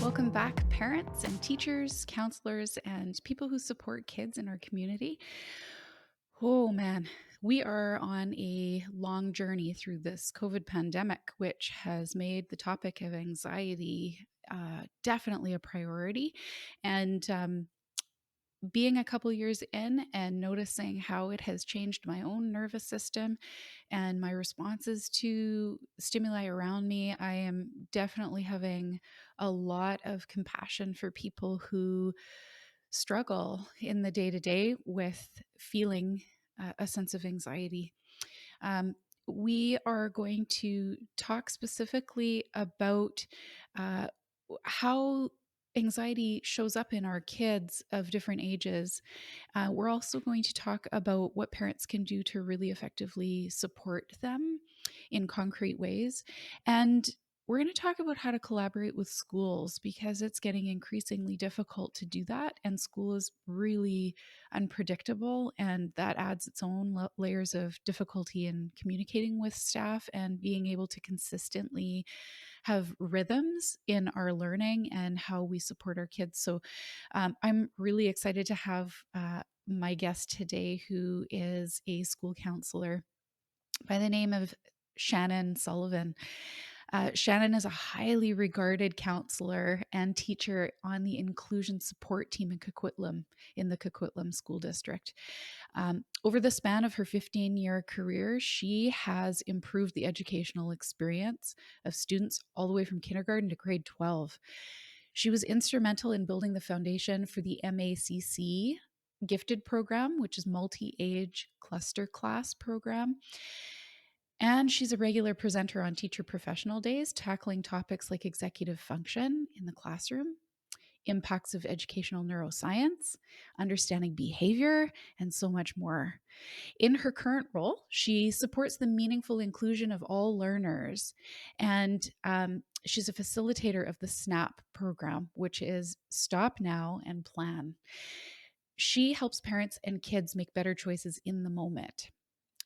Welcome back, parents and teachers, counselors, and people who support kids in our community. Oh man, we are on a long journey through this COVID pandemic, which has made the topic of anxiety definitely a priority. And being a couple years in and noticing how it has changed my own nervous system and my responses to stimuli around me, I am definitely having a lot of compassion for people who struggle in the day to day with feeling a sense of anxiety. Um, we are going to talk specifically about uh, how anxiety shows up in our kids of different ages. We're also going to talk about what parents can do to really effectively support them in concrete ways. And we're going to talk about how to collaborate with schools because it's getting increasingly difficult to do that. And school is really unpredictable, and that adds its own layers of difficulty in communicating with staff and being able to consistently have rhythms in our learning and how we support our kids. So I'm really excited to have my guest today, who is a school counselor by the name of Shannon Sullivan. Shannon is a highly regarded counselor and teacher on the inclusion support team in the Coquitlam School District. Over the span of her 15-year career, she has improved the educational experience of students all the way from kindergarten to grade 12. She was instrumental in building the foundation for the MACC gifted program, which is multi-age cluster class program. And she's a regular presenter on Teacher Professional Days, tackling topics like executive function in the classroom, impacts of educational neuroscience, understanding behavior, and so much more. In her current role, she supports the meaningful inclusion of all learners, and she's a facilitator of the SNAP program, which is Stop Now and Plan. She helps parents and kids make better choices in the moment.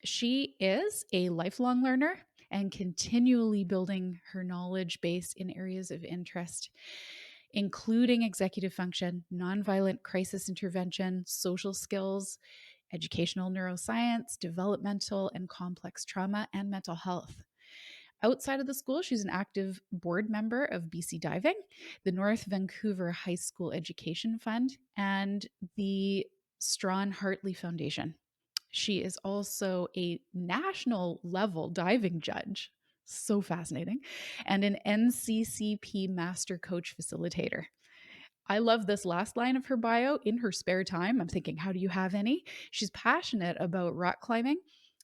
She is a lifelong learner and continually building her knowledge base in areas of interest, including executive function, nonviolent crisis intervention, social skills, educational neuroscience, developmental and complex trauma, and mental health. Outside of the school, she's an active board member of BC Diving, the North Vancouver High School Education Fund, and the Strawn Hartley Foundation. She is also a national level diving judge. So fascinating. And an NCCP master coach facilitator. I love this last line of her bio. In her spare time, I'm thinking, how do you have any? She's passionate about rock climbing,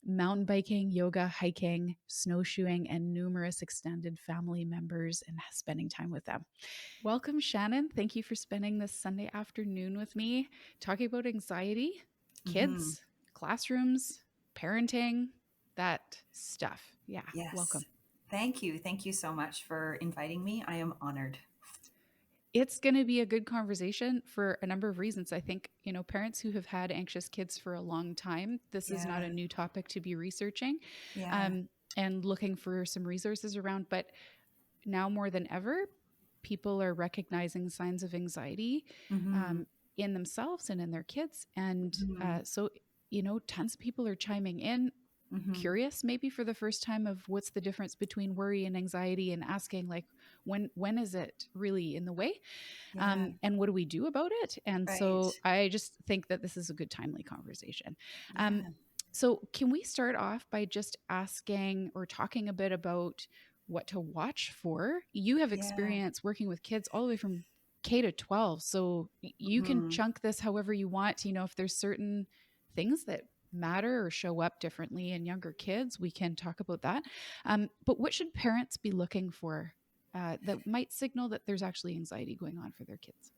mountain biking, yoga, hiking, snowshoeing, and numerous extended family members and spending time with them. Welcome, Shannon. Thank you for spending this Sunday afternoon with me, talking about anxiety, Mm-hmm. kids, classrooms, parenting, that stuff. Yeah, Yes. welcome. Thank you. Thank you so much for inviting me. I am honored. It's going to be a good conversation for a number of reasons. I think, parents who have had anxious kids for a long time, this is not Yeah. a new topic to be researching Yeah. um, and looking for some resources around. But now more than ever, people are recognizing signs of anxiety Mm-hmm. um, in themselves and in their kids. And Mm-hmm. tons of people are chiming in, Mm-hmm. curious maybe for the first time of what's the difference between worry and anxiety, and asking like, when is it really in the way, Yeah. and what do we do about it? And Right. so I just think that this is a good timely conversation. um, Yeah. so can we start off by just asking or talking a bit about what to watch for? You have Yeah. experience working with kids all the way from K to 12, so you can Mm-hmm. chunk this however you want. If there's certain things that matter or show up differently in younger kids, we can talk about that. But what should parents be looking for that might signal that there's actually anxiety going on for their kids?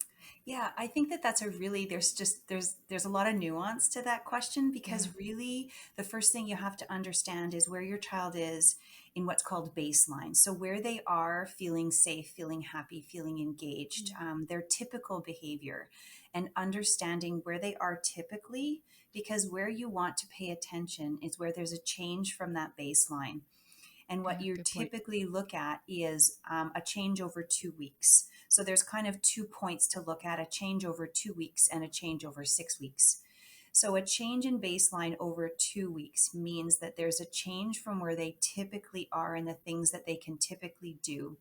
Yeah, I think that that's a really there's a lot of nuance to that question Yeah. because really the first thing you have to understand is where your child is in what's called baseline. So where they are feeling safe, feeling happy, feeling engaged, Mm. their typical behavior, and understanding where they are typically, because where you want to pay attention is where there's a change from that baseline. And what Yeah, you good point. typically look at is a change over 2 weeks. So there's kind of 2 points to look at: a change over 2 weeks and a change over 6 weeks. So a change in baseline over 2 weeks means that there's a change from where they typically are and the things that they can typically do.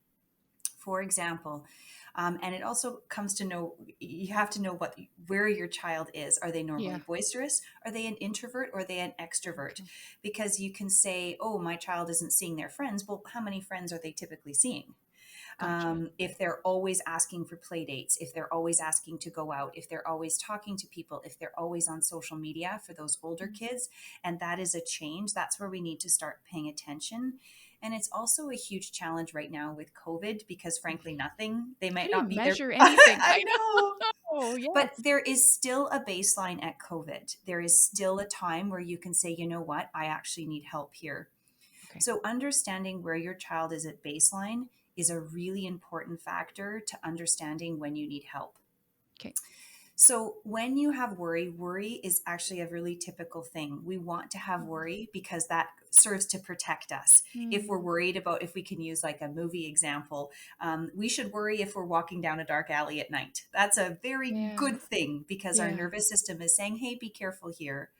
For example, and it also comes to know, you have to know where your child is. Are they normally Yeah. boisterous? Are they an introvert, or are they an extrovert? Okay. Because you can say, oh, my child isn't seeing their friends. Well, how many friends are they typically seeing? Gotcha. If they're always asking for play dates, if they're always asking to go out, if they're always talking to people, if they're always on social media for those older Mm. kids, and that is a change, that's where we need to start paying attention. And it's also a huge challenge right now with COVID because, frankly, nothing, they How might do you not be there. measure anything? I I know. know. But Yes. there is still a baseline at COVID. There is still a time where you can say, you know what, I actually need help here. Okay. So, understanding where your child is at baseline is a really important factor to understanding when you need help. Okay. So, when you have worry, worry is actually a really typical thing. We want to have Mhm. worry because that serves to protect us. If we're Mm. worried about, if we can use like a movie example, we should worry if we're walking down a dark alley at night. That's a very Yeah. good thing because our Yeah. nervous system is saying, hey, be careful here.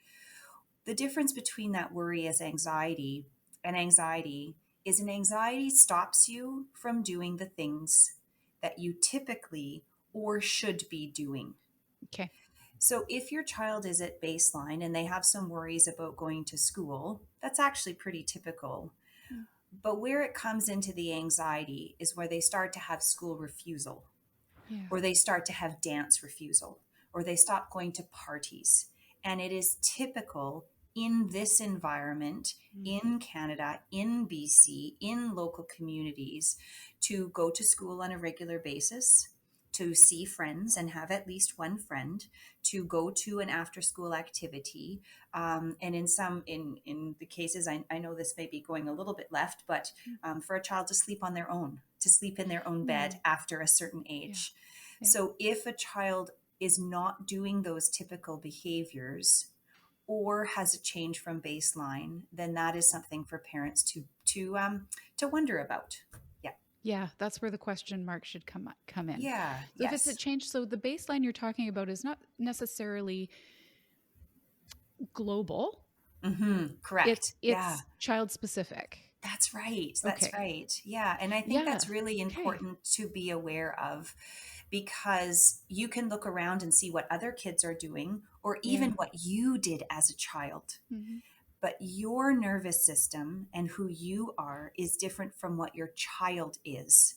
The difference between that worry as anxiety and anxiety is an anxiety stops you from doing the things that you typically or should be doing. Okay. So if your child is at baseline and they have some worries about going to school, that's actually pretty typical. Mm. But where it comes into the anxiety is where they start to have school refusal, Yeah. or they start to have dance refusal, or they stop going to parties. And it is typical in this environment, Mm. in Canada, in BC, in local communities, to go to school on a regular basis, to see friends and have at least one friend, to go to an after school activity. And in the cases, I know this may be going a little bit left, but Mm. for a child to sleep on their own, to sleep in their own bed Mm. after a certain Yeah. age. Yeah. So if a child is not doing those typical behaviors or has a change from baseline, then that is something for parents to wonder about. Yeah. Yeah, that's where the question mark should come in. Yeah. So if it's a Yes. change, so the baseline you're talking about is not necessarily global. It's Correct. Yeah. it's child specific. That's right. That's Okay. right. Yeah. And I think Yeah. that's really Okay. important to be aware of because you can look around and see what other kids are doing or even Yeah. what you did as a child. Hmm. But your nervous system and who you are is different from what your child is.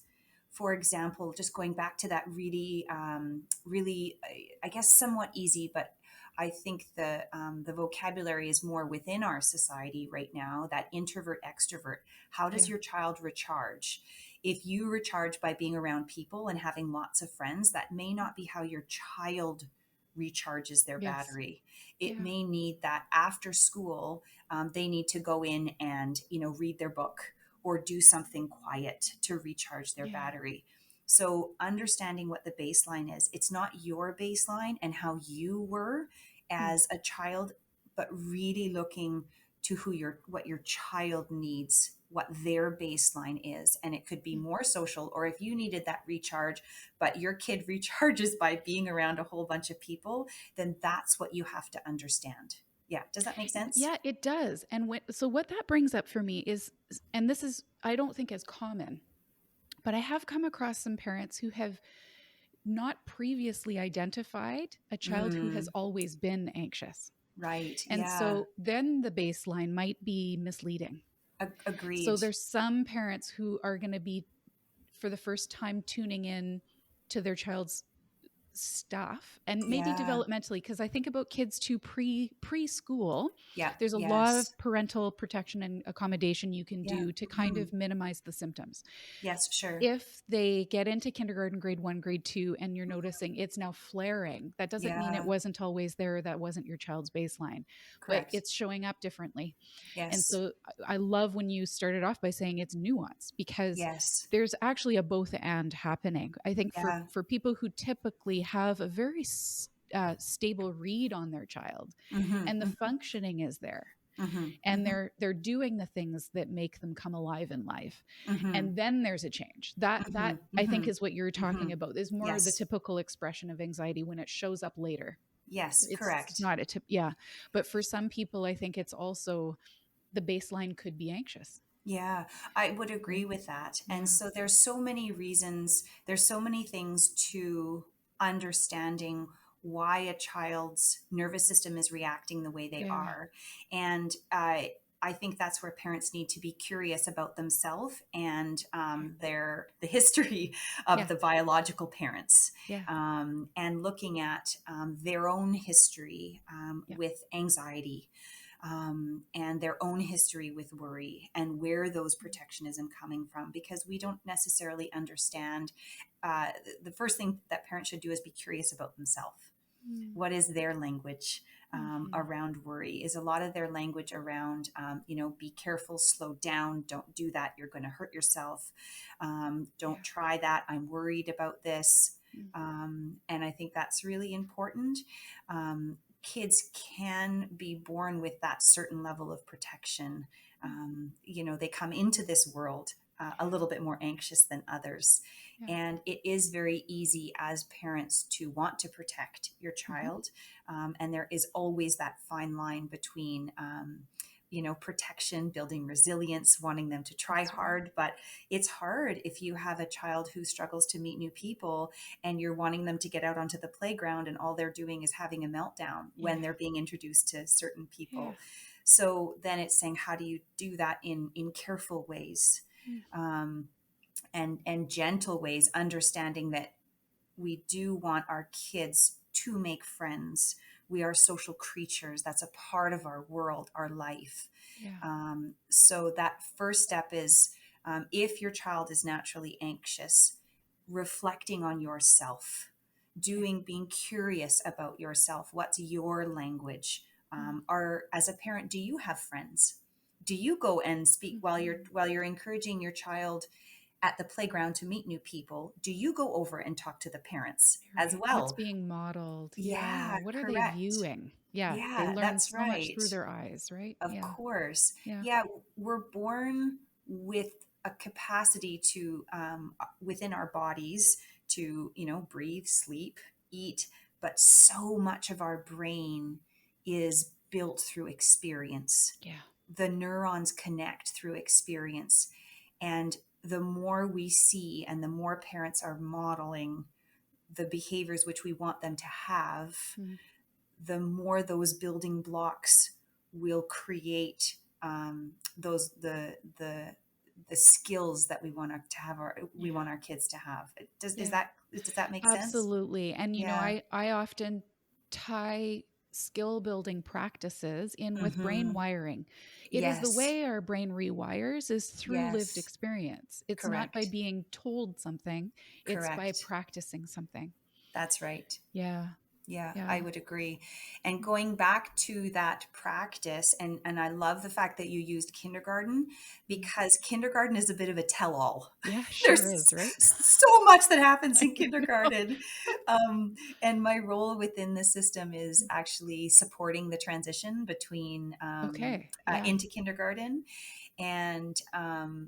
For example, just going back to that really, I guess, somewhat easy, but I think the vocabulary is more within our society right now. That introvert extrovert. How does Yeah. your child recharge? If you recharge by being around people and having lots of friends, that may not be how your child recharges their Yes. battery. It Yeah. may need that after school, they need to go in and read their book or do something quiet to recharge their Yeah. battery. So understanding what the baseline is, it's not your baseline and how you were Mm. as a child, but really looking to what your child needs, what their baseline is. And it could be Mm. more social, or if you needed that recharge but your kid recharges by being around a whole bunch of people, then that's what you have to understand. Yeah. Does that make sense? Yeah, it does. And what that brings up for me is, and this is, I don't think as common, but I have come across some parents who have not previously identified a child who has Mm, always been anxious. right. And Yeah. so then the baseline might be misleading. So Agreed. there's some parents who are going to be, for the first time, tuning in to their child's stuff and maybe Yeah. developmentally, because I think about kids too, preschool, Yeah. there's a lot Yes. of parental protection and accommodation you can Yeah. do to kind Mhm. of minimize the symptoms. Yes, sure. If they get into kindergarten, grade 1, grade 2, and you're noticing it's now flaring, that doesn't mean it Yeah. wasn't always there, that wasn't your child's baseline, but Correct. it's showing up differently. And Yes. so I love when you started off by saying it's nuance, because Yes. there's actually a both and happening. I think for Yeah. people who typically have a very stable read on their child Hmm. and the Hmm. functioning is there, Mhm. and Mhm. they're doing the things that make them come alive in life. Mhm. And then there's a change. That Mhm. I think Mhm. is what you're talking Mhm. about, is more the Yes. typical expression of anxiety when it shows up later. Yes, It's correct. not a tip, yeah. But for some people, I think it's also the baseline could be anxious, Yeah, I would agree right? with that. And Yeah. so there's so many reasons, there's so many things to understanding why a child's nervous system is reacting the way they Yeah. are. And I think that's where parents need to be curious about themselves and Okay. the history of Yeah. the biological parents, Yeah. and looking at their own history Yeah. with anxiety, and their own history with worry and where those protectionism coming from, because we don't necessarily understand. The first thing that parents should do is be curious about themselves. Mm. What is their language Mhm. around worry? Is a lot of their language around, be careful, slow down, don't do that, you're going to hurt yourself, Yeah. don't try that, I'm worried about this. Mm. And I think that's really important. Kids can be born with that certain level of protection. Mm. They come into this world a little bit more anxious than others. Yeah. And it is very easy as parents to want to protect your Mhm. child. And there is always that fine line between, protection, building resilience, wanting them to try That's right. hard. But it's hard if you have a child who struggles to meet new people and you're wanting them to get out onto the playground and all they're doing is having a meltdown when Yeah. they're being introduced to certain Yeah. people. So then it's saying, how do you do that in careful ways? Mm. Um, and gentle ways, understanding that we do want our kids to make friends. We are social creatures. That's a part of our world, our life. Yeah. So that first step is, if your child is naturally anxious, reflecting on yourself, Yeah. being curious about yourself. What's your language? Mm. Or as a parent, do you have friends? Do you go and speak while you're Mhm. encouraging your child at the playground to meet new people? Do you go over and talk to the parents as Right. What's well? being modeled? Yeah. Yeah, What are they correct. viewing? Yeah. They Yeah, learn that's so much right. through their eyes, right? Of Yeah. course. Yeah. Yeah, we're born with a capacity to, within our bodies, to, breathe, sleep, eat, but so much of our brain is built through experience. Yeah. The neurons connect through experience. And the more we see and the more parents are modeling the behaviors which we want them to have, Mm. the more those building blocks will create, those the skills that we want to have we Yeah. want our kids to have. Yeah. Does that make sense? Absolutely. And, Yeah. I often tie skill building practices in with brain Mm-hmm. wiring. It is the Yes. way our brain rewires is through lived Yes. experience. It's not by Correct. being told something, it's by Correct. practicing something. That's right. Yeah. Yeah, Yeah. I would agree. And going back to that practice, and I love the fact that you used kindergarten, Mm. because kindergarten is a bit of a tell-all. Yeah, There's sure is, right? so much that happens I in know. kindergarten. And my role within the system is actually supporting the transition between, Okay. Yeah. into kindergarten. And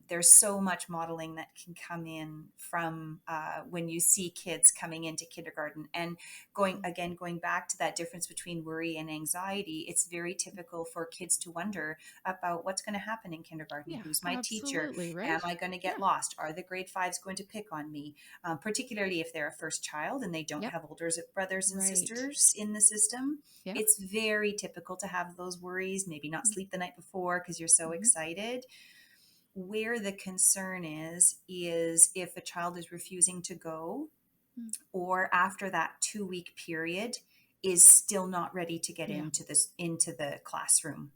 there's so much modeling that can come in from, when you see kids coming into kindergarten. And Mm. going back to that difference between worry and anxiety, it's very typical for kids to wonder about what's going to happen in kindergarten. Yeah, Who's my teacher? absolutely, Am right? I going to get Yeah. lost? Are the grade fives going to pick on me? Particularly if they're a first child and they don't Yep. have older brothers and Right. sisters in the system. Yeah. It's very typical to have those worries, maybe not Mm. sleep the night before because you're so Mhm. excited. Where the concern is if a child is refusing to go, Mm. or after that 2 week period is still not ready to get Yeah. into the classroom.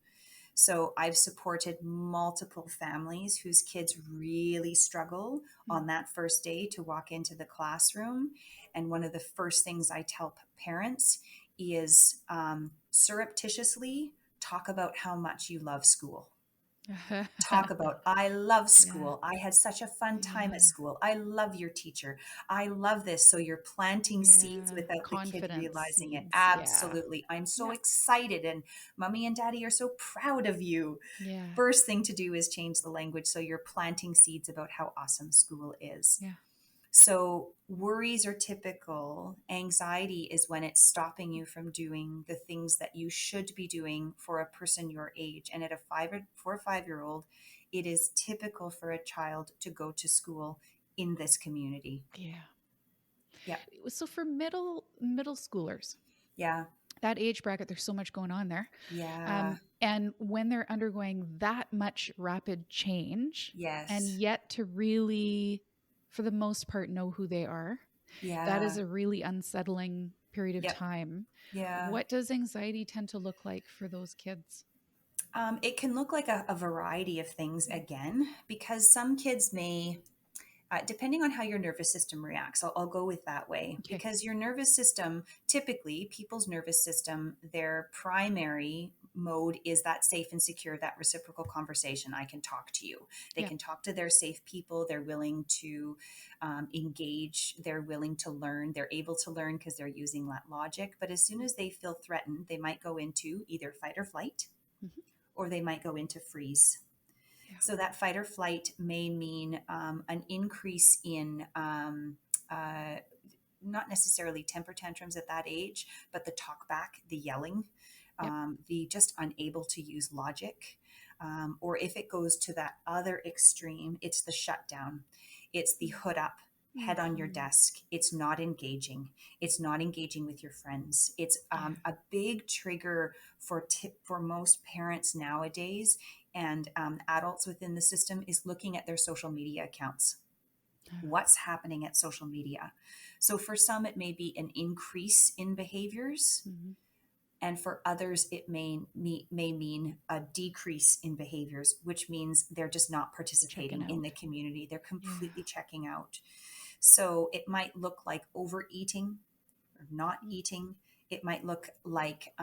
So I've supported multiple families whose kids really struggle Mm. on that first day to walk into the classroom. And one of the first things I tell parents is, surreptitiously talk about how much you love school. Talk about, I love Yeah. school. I had such a fun time at Yeah. school. I love your teacher. I love this. So you're planting seeds Yeah. without the kid Confidence realizing it. seeds. Yeah. Absolutely. I'm so Yeah. excited, and mommy and daddy are so proud of you. Yeah. First thing to do is change the language. So you're planting seeds about how awesome school is. Yeah. So, worries are typical. Anxiety is when it's stopping you from doing the things that you should be doing for a person your age. And at a 4 or 5 year old, it is typical for a child to go to school in this community. Yeah. Yeah. So for middle schoolers, Yeah. that age bracket, there's so much going on there. Yeah. And when they're undergoing that much rapid change, and Yes. yet to really, for the most part, know who they are, that is Yeah. a really unsettling period of Yep. time. Yeah. What does anxiety tend to look like for those kids? It can look like a variety of things Mm. again, because some kids may, depending on how your nervous system reacts, I'll go with that way. Okay. Because your nervous system, typically, people's nervous system, their primary mode is that safe and secure, that reciprocal conversation. I can talk to you. They Yeah. can talk to their safe people. They're willing to engage. They're willing to learn. They're able to learn because they're using that logic. But as soon as they feel threatened, they might go into either fight or flight, Mhm. or they might go into freeze. Yeah. So that fight or flight may mean an increase in not necessarily temper tantrums at that age, but the talk back, the yelling, Yep. the just unable to use logic. Or if it goes to that other extreme, it's the shutdown. It's the hood up, head on your Mm-hmm. desk. It's not engaging. It's not engaging with your friends. It's Yeah. a big trigger for most parents nowadays, and adults within the system, is looking at their social media accounts. What's happening at social media? So for some, it may be an increase in behaviors, Mm-hmm. and for others, it may mean a decrease in behaviors, which means they're just not Checking participating in the out. community. They're Yeah. completely checking out. So it might look like overeating or not Mm. eating. It might look like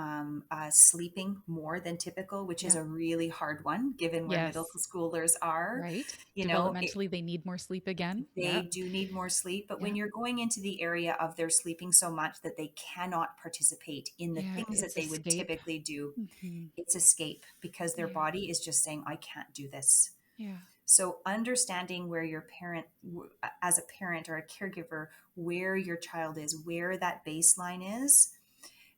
sleeping more than typical, which is Yeah. a really hard one given where middle Yes. schoolers are. Right. You know, Developmentally, they need more sleep again. they Yeah. do need more sleep, but when Yeah. you're going into the area of they're sleeping so much that they cannot participate in the Yeah. things that It's they would escape. typically do, Mm-hmm. it's escape, because their Yeah. body is just saying, I can't do this. Yeah. So understanding where your parent, as a parent or a caregiver, where your child is, where that baseline is,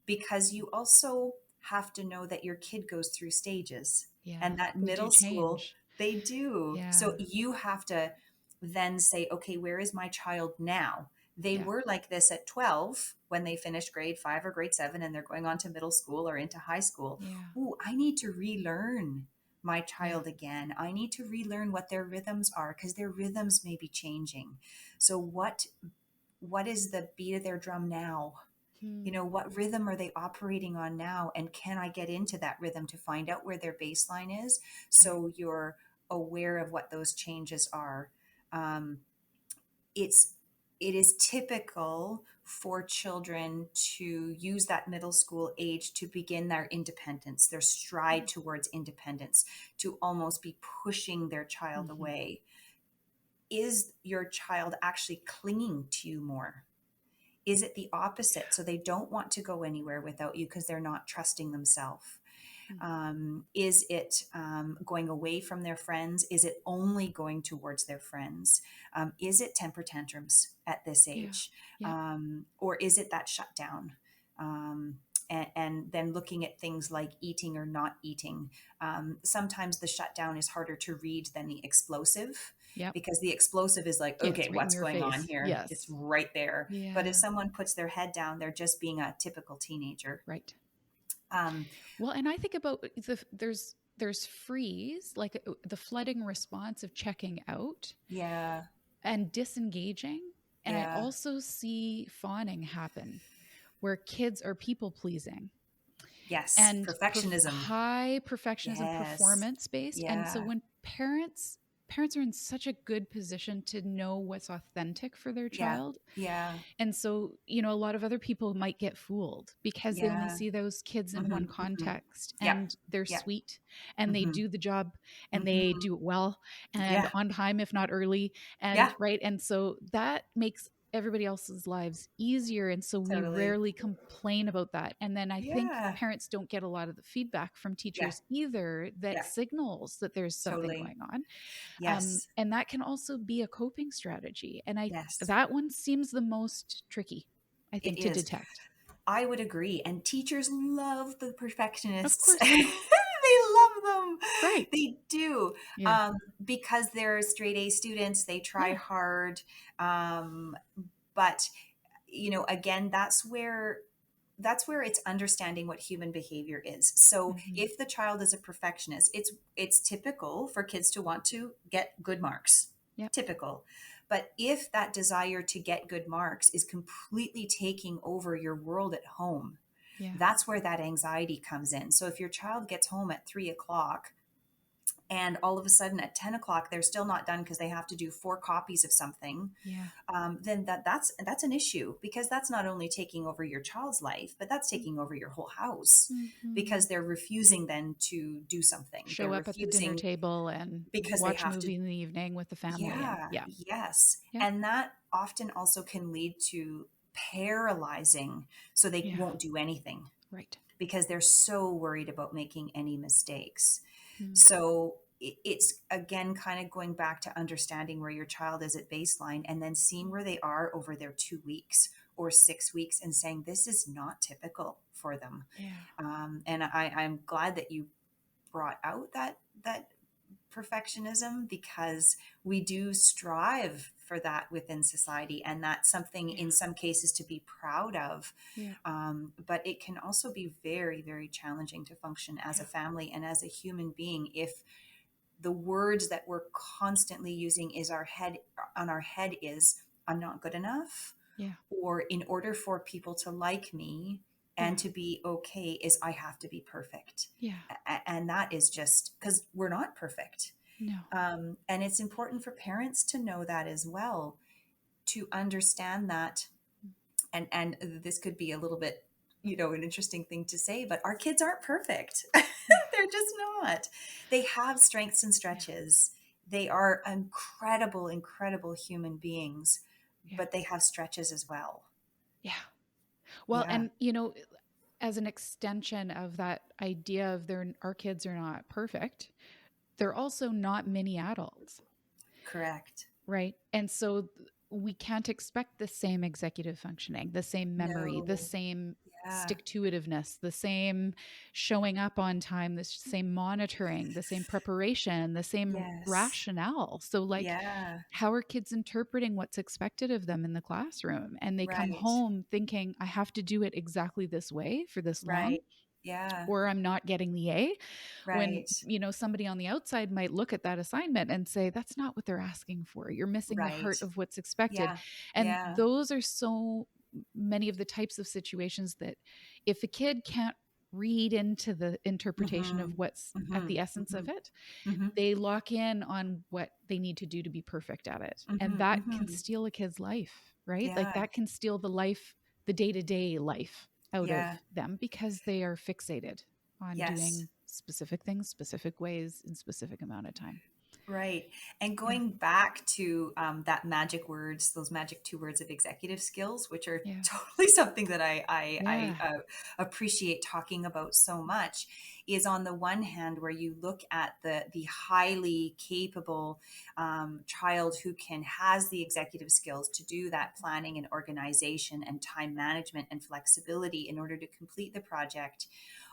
because you also have to know that your kid goes through stages, Yeah. and that They do middle school, change. they do. Yeah. So you have to then say, okay, where is my child now? They Yeah. were like this at 12 when they finished grade 5 or grade 7, and they're going on to middle school or into high school. Yeah. Ooh, I need to relearn my Yeah. child again. I need to relearn what their rhythms are, because their rhythms may be changing. So what is the beat of their drum now? Hmm. What rhythm are they operating on now, and can I get into that rhythm to find out where their baseline is, Yeah. so you're aware of what those changes are. um, it's it is typical for children to use that middle school age to begin their independence, their stride towards independence, to almost be pushing their child Mm-hmm. away. Is your child actually clinging to you more? Is it the opposite? So they don't want to go anywhere without you because they're not trusting themselves. Mm. Is it going away from their friends? Is it only going towards their friends? Is it temper tantrums at this Yeah. age? Yeah. Or is it that shutdown? And then looking at things like eating or not eating. Sometimes the shutdown is harder to read than the explosive, Yep. because the explosive is like, Yeah. It's okay, right in what's your going on face. here? It's Yes. right there. But if Yeah. someone puts their head down, they're just being a typical teenager. Right. Um, Well, and I think about there's freeze, like the flooding response of checking out yeah, and disengaging. And I yeah, also see fawning happen where kids are people pleasing yes, and perfectionism. high perfectionism, Yes, performance based. And so yeah, when parents parents are in such a good position to know what's authentic for their Yeah. child. Yeah. And so, a lot of other people might get fooled because they only Yeah. see those kids in one Mhm. Mhm. context, Yeah. and they're Yeah. sweet and they Mhm. do the job and they Mhm. do it well and Yeah. on time, if not early. And Yeah. right. And so that makes everybody else's lives easier. And so we Totally. rarely complain about that. And then I think Yeah. parents don't get a lot of the feedback from Yeah. teachers either that Yeah. signals that there's something Totally. going on. Yes. And that can also be a coping strategy. And Yes. that one seems the most tricky, I It think, to is. detect. I would agree. And teachers love the Of perfectionists. course. They love them. Right. They do. Yeah. Because they're straight A students, they try Yeah. hard. But again, that's where it's understanding what human behavior is. So Mhm. if the child is a perfectionist, it's typical for kids to want to get good marks. Yep. Typical. But if that desire to get good marks is completely taking over your world at home, Yeah. that's where that anxiety comes in. So if your child gets home at 3 o'clock and all of a sudden at 10 o'clock they're still not done because they have to do 4 copies of something, Yeah. then that's an issue, because that's not only taking over your child's life, but that's taking over your whole house, Mhm. because they're refusing then to do something. Show They're up at the dinner refusing table and because they watch a have to. movie in the evening with the family. And Yeah, yeah. yes. Yeah. And that often also can lead to paralyzing, so they Yeah. won't do anything Right. because they're so worried about making any mistakes. Mm. So it's again kind of going back to understanding where your child is at baseline, and then seeing where they are over their 2 weeks or 6 weeks and saying, this is not typical for them. Yeah. And I'm glad that you brought out that perfectionism, because we do strive for that within society, and that's something Yeah. in some cases to be proud of. Yeah. But it can also be very, very challenging to function as a Yeah. family and as a human being if the words that we're constantly using is our head is, I'm not good enough, Yeah. or in order for people to like me and Yeah. to be okay is I have to be perfect. Yeah. And that is just because we're not perfect. No. And it's important for parents to know that as well, to understand that. And this could be a little bit, an interesting thing to say, but our kids aren't perfect. Yeah. They're just not. They have strengths and Yeah. stretches. They are incredible, incredible human beings, Yeah. but they have stretches as well. Yeah. Well, Yeah, and as an extension of that idea of our kids are not perfect, they're also not mini adults, correct. right? And so we can't expect the same executive functioning, the same memory, the No. same Yeah. stick to itiveness, the same showing up on time, the same monitoring, the same preparation, the same Yes. rationale. So, like, Yeah. how are kids interpreting what's expected of them in the classroom? And they come Right. home thinking, I have to do it exactly this way for this long, Right. Yeah. or I'm not getting the A. When, Right. somebody on the outside might look at that assignment and say, that's not what they're asking for. You're missing the Right. heart of what's expected. Yeah. And Yeah. those are so many of the types of situations that if a kid can't read into the interpretation of Mhm. what's at Mhm. the essence of Mhm. it, Mhm. they lock in on what they need to do to be perfect at it. And Mhm. that can Mhm. steal a kid's life, right? Like Yeah. that can steal the day-to-day life out of Yeah. them because they are fixated on Yes. doing specific things, specific ways, in specific amount of time. Right. And Yeah. going back to that magic words, those magic 2 words of executive skills, which are Yeah. totally something that I Yeah. appreciate talking about so much, is on the one hand where you look at the highly capable child who has the executive skills to do that planning and organization and time management and flexibility in order to complete the project.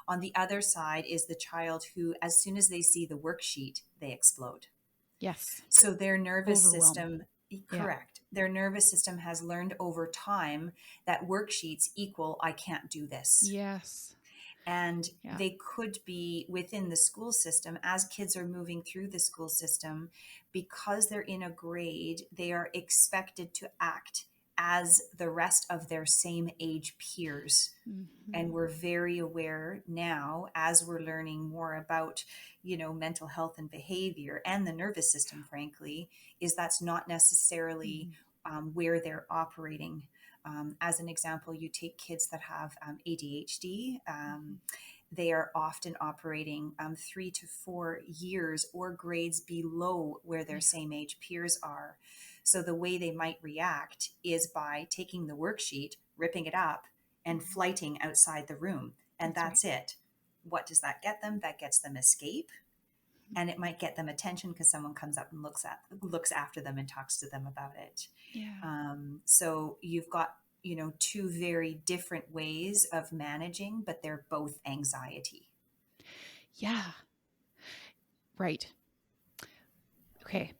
On the other side is the child who, as soon as they see the worksheet, they explode. Yes. So their nervous Overwhelm. system, Yeah. correct. Their nervous system has learned over time that worksheets equal I can't do this. Yes. And Yeah. they could be within the school system as kids are moving through the school system, because they're in a grade, they are expected to act as the rest of their same age peers. And Mhm. we're very aware now, as we're learning more about, mental health and behavior and the nervous system, frankly, is that's not necessarily Mhm. where they're operating. As an example, you take kids that have ADHD. Mhm. They are often operating 3 to 4 years or grades below where their Yeah. same age peers are. So the way they might react is by taking the worksheet, ripping it up, and Mhm. flighting outside the room. And That's right. that's it. What does that get them? That gets them escape, and it might get them attention because someone comes up and looks after them and talks to them about it. Yeah. So you've got two very different ways of managing, but they're both anxiety. Yeah. Right. Okay.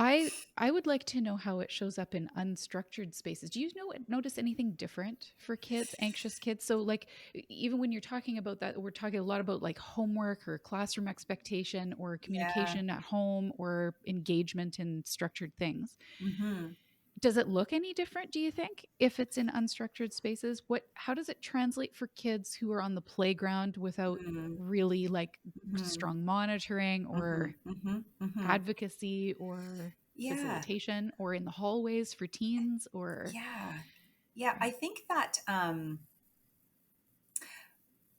I would like to know how it shows up in unstructured spaces. Do you notice anything different for kids, anxious kids? So like even when you're talking about that, we're talking a lot about like homework or classroom expectation or Yeah. communication at home or engagement in structured things. Mm-hmm. Does it look any different, do you think, if it's in unstructured spaces? How does it translate for kids who are on the playground without Mm-hmm. really like Mm-hmm. strong monitoring or Mm-hmm. Mm-hmm. advocacy or Yeah. facilitation, or in the hallways for teens or Yeah. Yeah. yeah. I think that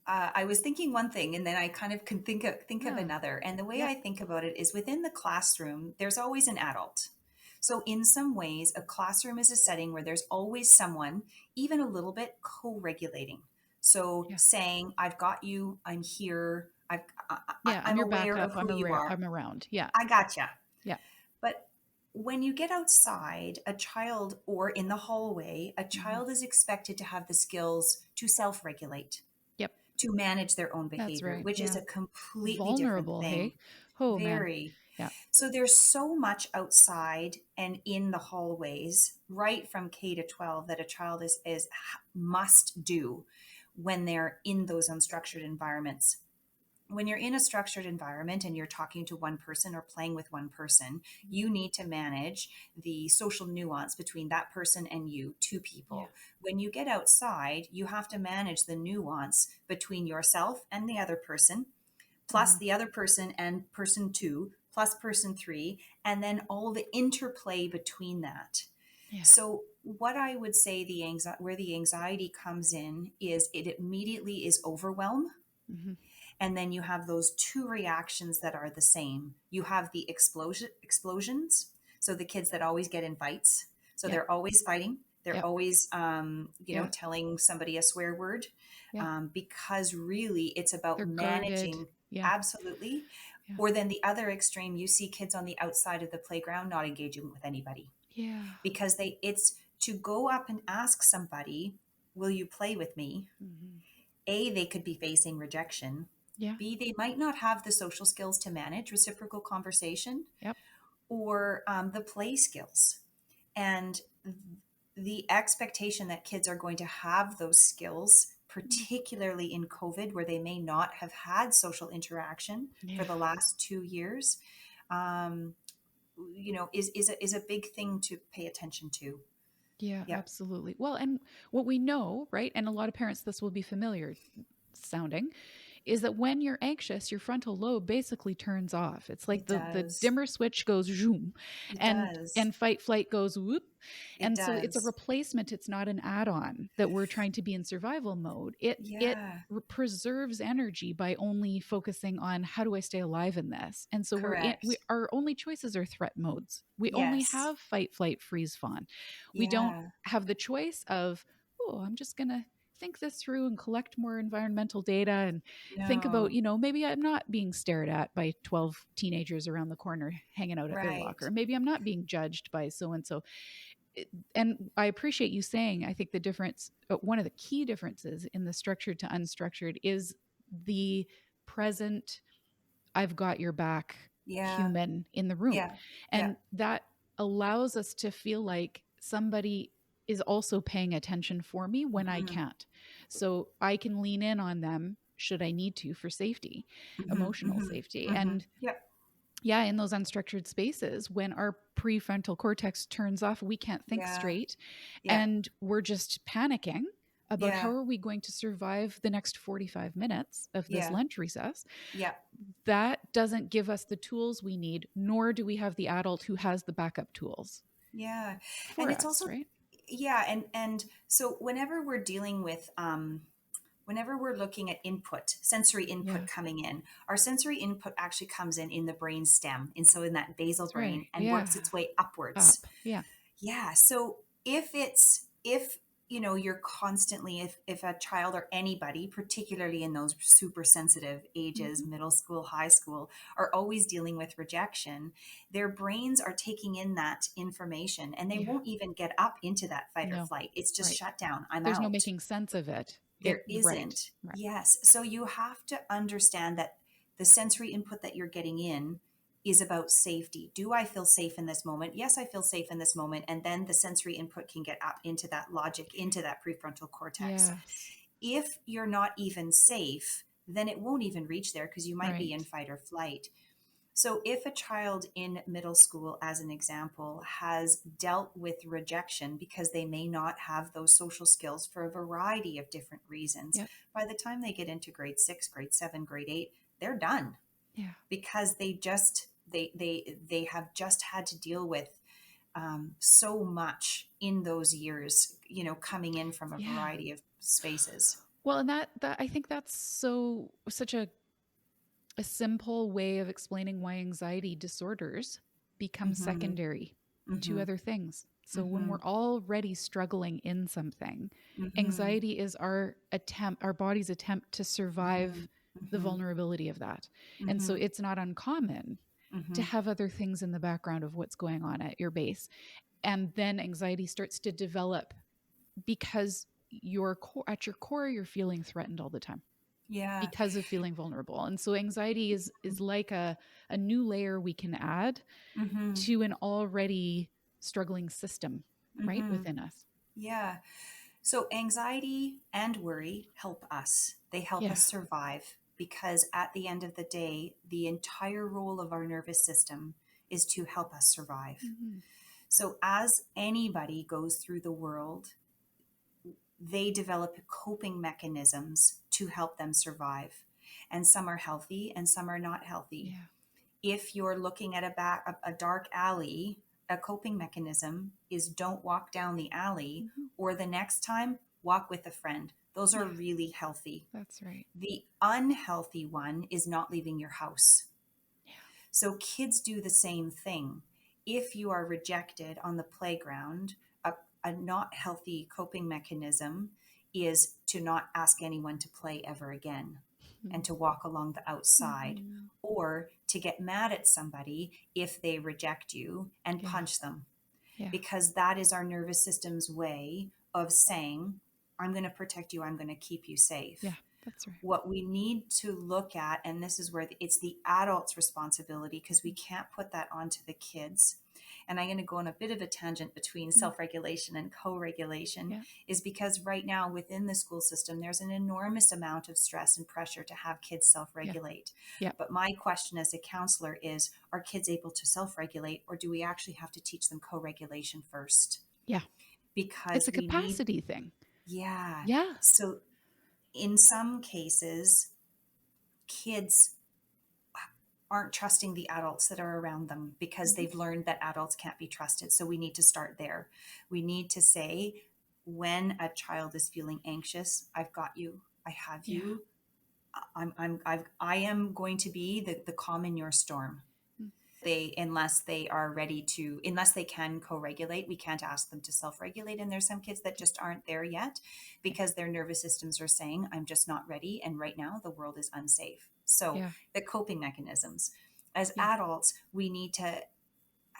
I was thinking one thing, and then I kind of can think of Yeah. another. And the way Yep. I think about it is within the classroom, there's always an adult. So in some ways, a classroom is a setting where there's always someone, even a little bit, co-regulating. So Yeah. saying, "I've got you. I'm here. Yeah, I'm I'm your aware backup. of who you are. I'm around. Yeah. I gotcha." Yeah. But when you get outside, a child, or in the hallway, a Mhm. child is expected to have the skills to self-regulate, Yep. to manage their own That's behavior, right. which is Yeah. a completely different Vulnerable, thing. hey? Oh, man. Very. Yeah. So there's so much outside and in the hallways, right from K to 12, that a child is must do when they're in those unstructured environments. When you're in a structured environment and you're talking to one person or playing with one person, Mhm. you need to manage the social nuance between that person and you, two Yeah. people. When you get outside, you have to manage the nuance between yourself and the other person, plus Mhm. the other person and person two, plus person three, and then all the interplay between that. Yeah. So, what I would say where the anxiety comes in is it immediately is overwhelm, Mhm. and then you have those two reactions that are the same. You have the explosions, so the kids that always get in fights, so Yep. they're always fighting, they're Yep. always Yeah. telling somebody a swear word, Yeah. because really it's about They're guarded. managing. Yeah. Absolutely. Yeah. Or then the other extreme, you see kids on the outside of the playground not engaging with anybody, Yeah. because it's to go up and ask somebody, will you play with me? Mhm. A, they could be facing rejection. Yeah. B, they might not have the social skills to manage reciprocal conversation, Yep. or the play skills. And the expectation that kids are going to have those skills, Mm. particularly in COVID, where they may not have had social interaction for Yeah. the last 2 years, um, is a big thing to pay attention to. Yeah, Yep. absolutely. Well, and what we know, right? And a lot of parents, this will be familiar sounding, is that when you're anxious, your frontal lobe basically turns off. It's like It the does. dimmer switch goes zoom, It and does. fight flight goes whoop. It And so it's a does. replacement, it's not an add-on that we're trying to be in survival mode. It Yeah. preserves energy by only focusing on how do I stay alive in this. And so we Correct. our only choices are threat modes. We only Yes. have fight flight freeze fawn. We don't Yeah. have the choice of, oh, I'm just going to think this through and collect more environmental data and think about, No. maybe I'm not being stared at by 12 teenagers around the corner hanging out at their Right. locker. Maybe I'm not being judged by so and so. And I appreciate you saying, I think the difference, one of the key differences in the structured to unstructured is the present, I've got your back Yeah. human in the room. Yeah. Yeah. And that allows us to feel like somebody is also paying attention for me when I Mhm. can't. So I can lean in on them should I need to for safety, Mhm. emotional Mhm. safety. Mhm. And Yep. Yeah, in those unstructured spaces, when our prefrontal cortex turns off, we can't think Yeah. straight Yeah. and we're just panicking about how Yeah. are we going to survive the next 45 minutes of this Yeah. lunch recess. Yeah. That doesn't give us the tools we need, nor do we have the adult who has the backup tools Yeah. And for it's us, also, right? yeah. And so whenever we're dealing with, whenever we're looking at input, sensory input Yeah, coming in, our sensory input actually comes in the brain stem. And so in that basal that's right. brain and Yeah, works its way upwards. up. Yeah, Yeah. So if you're constantly, if a child or anybody, particularly in those super sensitive ages, hmm, middle school, high school, are always dealing with rejection, their brains are taking in that information and they yeah. won't even get up into that fight or No, flight. It's just right. shut down. I'm There's no out. making sense of it. There Right, isn't. right. Yes. So you have to understand that the sensory input that you're getting in is about safety. Do I feel safe in this moment? Yes, I feel safe in this moment. And then the sensory input can get up into that logic, into that prefrontal cortex. Yes, If you're not even safe, then it won't even reach there because you might be in right. fight or flight. So, if a child in middle school, as an example, has dealt with rejection because they may not have those social skills for a variety of different reasons, Yep. by the time they get into grade 6, grade 7, grade 8, they're done Yeah. because they have just had to deal with so much in those years, coming in from a Yeah. variety of spaces. Well, and that I think that's such a simple way of explaining why anxiety disorders become Mm-hmm. secondary to Mm-hmm. other things. So when Mm-hmm. we're already struggling in something, Mm-hmm. anxiety is our body's attempt to Mm-hmm. survive the Mm-hmm. vulnerability of that. And so Mm-hmm. it's not uncommon to Mm-hmm. have other things in the background of what's going on at your base. And then anxiety starts to develop because at your core you're feeling threatened all the time Yeah. because of feeling vulnerable. And so anxiety is like a new layer we can add Mm-hmm. to an already struggling system right Mm-hmm. within us. Yeah. So anxiety and worry help us. They help Yeah. us survive because at the end of the day, the entire role of our nervous system is to help us survive. Hmm. So as anybody goes through the world, they develop coping mechanisms to help them survive. And some are healthy and some are not healthy. Yeah. If you're looking at a dark alley, a coping mechanism is don't walk down the alley, Hmm. or the next time walk with a friend. Those are Yeah, really healthy. that's right. The unhealthy one is not leaving your house. Yeah. So kids do the same thing. If you are rejected on the playground, a not healthy coping mechanism is to not ask anyone to play ever again and to walk along the outside, Mm-hmm. or to get mad at somebody if they reject you and Yeah. punch them, Yeah. because that is our nervous system's way of saying, I'm going to protect you, I'm going to keep you Yeah, safe. that's right. What we need to look at, and this is where it's the adult's responsibility because we can't put that onto the kids. And I'm going to go on a bit of a tangent between Mm. self regulation and co regulation, Yeah. is because right now within the school system, there's an enormous amount of stress and pressure to have kids self Yeah. regulate. Yeah. But my question as a counselor is, are kids able to self regulate, or do we actually have to teach them co regulation first? Yeah. It's Because a we need, capacity thing. yeah. Yeah. So in some cases, kids aren't trusting the adults that are around them because Mhm. they've learned that adults can't be trusted. So we need to start there. We need to say, when a child is feeling anxious, I've got you. I have Yeah. you. I am going to be the calm in your storm. Mm. Unless they are ready to, unless they can co-regulate, we can't ask them to self-regulate. And there's some kids that just aren't there yet Yeah. because their nervous systems are saying, I'm just not ready, and right now the world is unsafe. So Yeah. the coping mechanisms, as Yeah. adults, we need to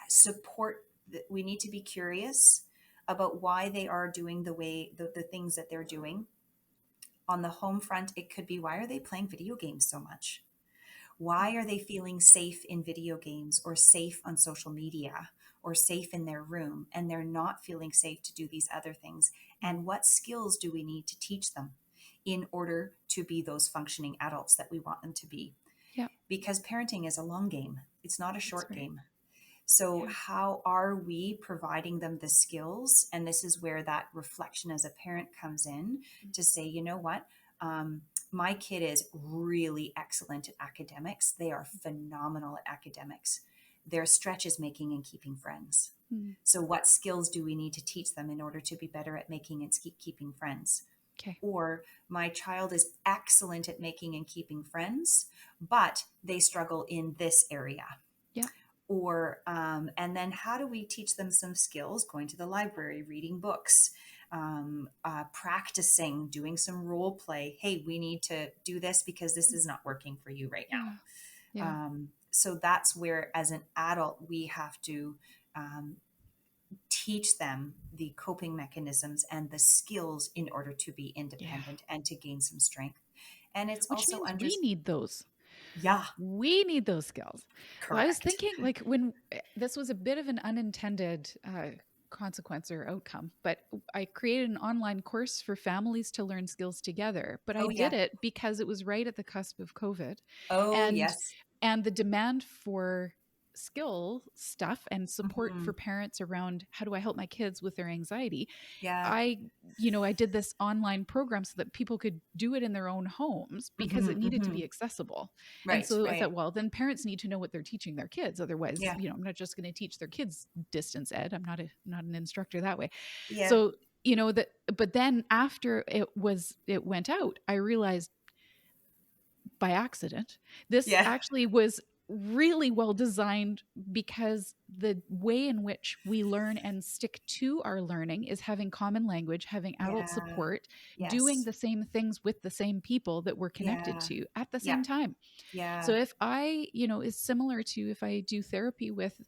support, we need to be curious about why they are doing the things that they're doing. On the home front, it could be, why are they playing video games so much? Why are they feeling safe in video games or safe on social media or safe in their room, and they're not feeling safe to do these other things? Mm. And what skills do we need to teach them in order to be those functioning adults that we want them to be? Yeah. because parenting is a long game. It's not a That's short right. game. So, Yeah. how are we providing them the skills? And this is where that reflection as a parent comes in, Mm. to say, you know what? Um, my kid is really excellent at academics. They are phenomenal at academics. Their stretch is making and keeping friends. Mm. So, what skills do we need to teach them in order to be better at making and keeping friends? Okay. Or my child is excellent at making and keeping friends, but they struggle in this area. Yeah. Or and then how do we teach them some skills? Going to the library, reading books, practicing, doing some role play. Hey, we need to do this because this is not working for you right Yeah. now. Yeah. So that's where, as an adult, we have to um, teach them the coping mechanisms and the skills in order to be Yeah. independent and to gain some strength. And it's Which also means under, we need those. yeah, We need those skills. Well, I was correct. thinking like when this was a bit of an unintended consequence or outcome, but I created an online course for families to learn skills together. But I Oh, did yeah. it because it was right at the cusp of COVID, Oh, and yes. the demand for skill stuff and support Hmm. for parents around how do I help my kids with their anxiety. Yeah. I did this online program so that people could do it in their own homes because Hmm. it needed to Hmm. be accessible. And Right, so I right. thought, well, then parents need to know what they're teaching their kids. Otherwise, Yeah, I'm not just going to teach their kids distance ed. I'm not an instructor that way. yeah, So, that but then after it went out, I realized by accident. This yeah, actually was really well designed because the way in which we learn and stick to our learning is having common language, having adult yeah. support, doing Yes. the same things with the same people that we're connected Yeah, to at the yeah, same time. So yeah. if is similar to if I do therapy with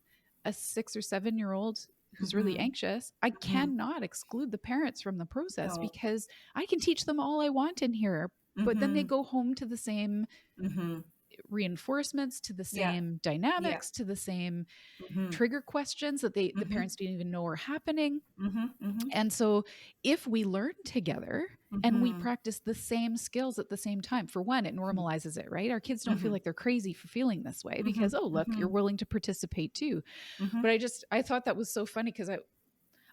a 6 or 7 year old who's really Hmm. anxious, I Hmm. cannot exclude the parents from the process No. because I can teach them all I want in here, but then they Hmm. go home to the same Hmm. reinforcements, to the Yeah, same yeah. dynamics, to the same Hmm. trigger questions that the Hmm. parents didn't even know are happening. Hmm. Hmm. And so if we learn together and we Hmm. practice the same skills at the same time, for one, it normalizes it, right? Our kids don't feel Hmm. like they're crazy for feeling this way Hmm. because, oh, look, you're Hmm. willing to participate too. Hmm. But I thought that was so funny because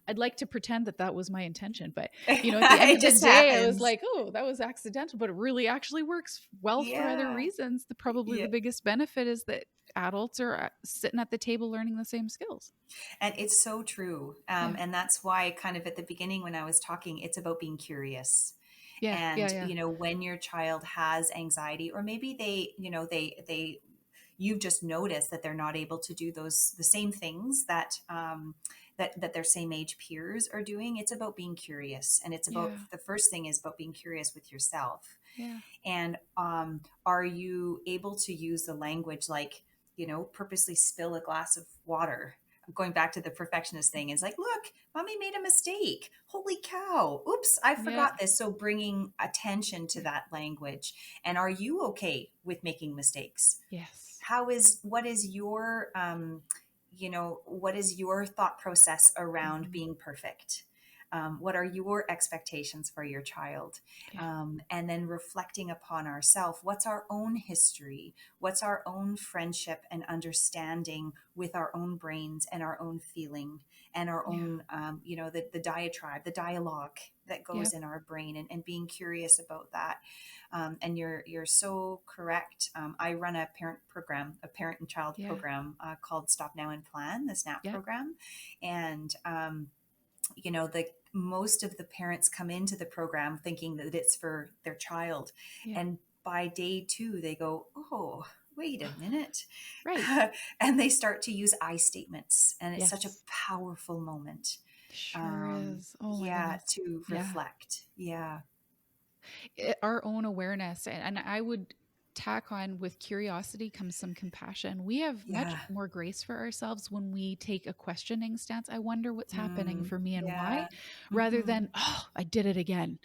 I'd like to pretend that that was my intention, but at the end It of the just day, I was happens. like, "Oh, that was accidental," but it really actually works well for other Yeah, reasons. Probably yeah. the biggest benefit is that adults are sitting at the table learning the same skills. And it's so true. Yeah, And that's why, kind of at the beginning when I was talking, it's about being curious. yeah, yeah, And yeah, when your child has anxiety, or maybe they you've just noticed that they're not able to do the same things that their same age peers are doing. It's about being curious, and it's about, yeah, the first thing is about being curious with yourself. yeah, And are you able to use the language, like, purposely spill a glass of water? Going back to the perfectionist thing, is like, look, mommy made a mistake. Holy cow. Oops, I yeah, forgot this. So bringing attention to that language. And are you okay with making mistakes? yes, What is your what is your thought process around mhm, being perfect? What are your expectations for your child? yeah, And then reflecting upon ourselves, what's our own history, what's our own friendship and understanding with our own brains and our own feeling and our yeah, own the diatribe, the dialogue that yeah, goes in our brain, and being curious about that. And you're so correct. I run a parent and child yeah, program called Stop Now and Plan, the SNAP yeah, program. And the most of the parents come into the program thinking that it's for their child, yeah. and by day two they go, oh, wait a minute. Right. And they start to use I statements, and it's such a Yes, powerful moment. sure is. Oh my Yeah, goodness. to Yeah. reflect. Yeah, Our own awareness, and I would tack on, with curiosity comes some compassion. We have much yeah. more grace for ourselves when we take a questioning stance. I wonder what's happening Mm, for me and why, yeah. rather Hmm. than, oh, I did it again.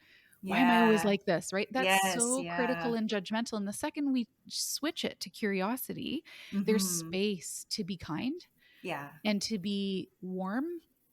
Why am I always Yeah. like this? Right? That's Yes. so Yeah. critical and judgmental. And the second we switch it to curiosity, there's Hmm. space to be kind Yeah. and to be warm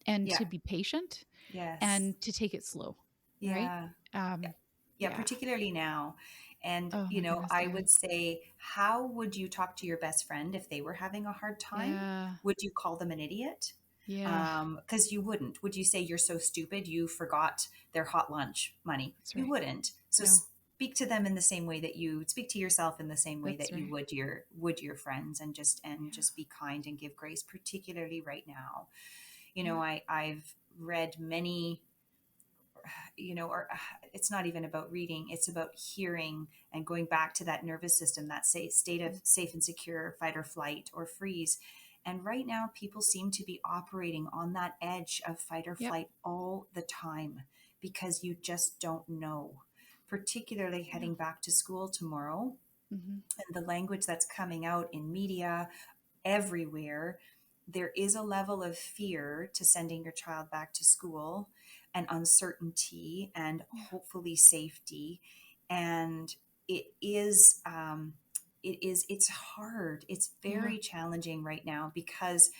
and Yeah. to be patient Yes. and to take it slow. Right? Yeah. Um, Yeah, yeah. particularly now. And, Oh my goodness, I yeah. would say, how would you talk to your best friend if they were having a hard time? Yeah. Would you call them an idiot? Yeah. Because you wouldn't. Would you say you're so stupid you forgot their hot lunch money? That's You right. wouldn't. So No, speak to them in the same way that you speak to yourself in the same way that's that you right. would your friends, and Yeah. just be kind and give grace, particularly right now. Yeah. I've read many, or it's not even about reading, it's about hearing and going back to that nervous system, that state of Mm. safe and secure, fight or flight or freeze. And right now people seem to be operating on that edge of fight or Yep. flight all the time, because you just don't know, particularly No. heading back to school tomorrow, Mhm. and the language that's coming out in media everywhere. There is a level of fear to sending your child back to school, and uncertainty, and Yeah. hopefully safety. And it is, it's hard. It's Yeah. very challenging right now, because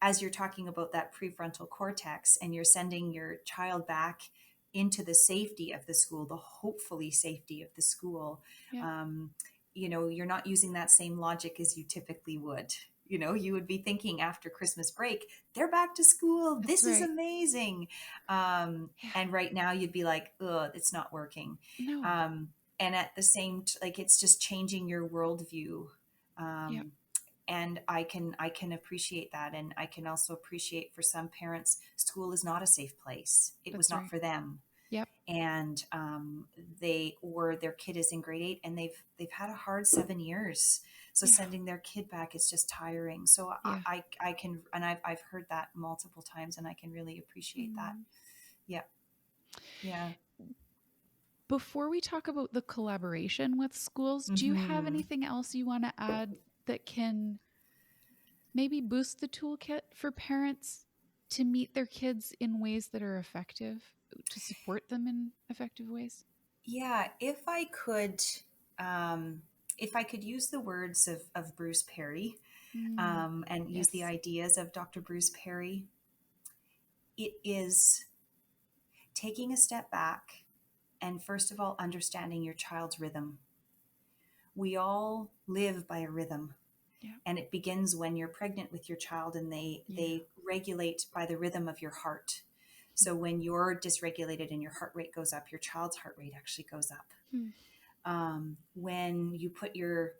as you're talking about that prefrontal cortex, and you're sending your child back into the safety of the school, the hopefully safety of the school, Yeah. um, you're not using that same logic as you typically would. You would be thinking after Christmas break, they're back to school. That's This is right. amazing. Yeah. And right now you'd be like, ugh, it's not working. No. Um, and at the same, like, it's just changing your worldview. Yep. Um, and I can appreciate that, and I can also appreciate, for some parents, school is not a safe place. It was That's not right. for them. Yep. And their kid is in grade 8, and they've had a hard 7 years, so Yeah. sending their kid back is just tiring. So Yeah. I can, and I've heard that multiple times, and I can really appreciate that. Mm. Yeah. Yeah. Before we talk about the collaboration with schools, do you have Hmm. anything else you want to add that can maybe boost the toolkit for parents to meet their kids in ways that are effective, to support them in effective ways? Yeah, um, if I could use the words of Bruce Perry, Mm. and use the Yes. ideas of Dr. Bruce Perry, it is taking a step back, and first of all, understanding your child's rhythm. We all live by a rhythm, Yeah. and it begins when you're pregnant with your child, and they Yeah. they regulate by the rhythm of your heart. Mm. So when you're dysregulated and your heart rate goes up, your child's heart rate actually goes up. Mm. When you put your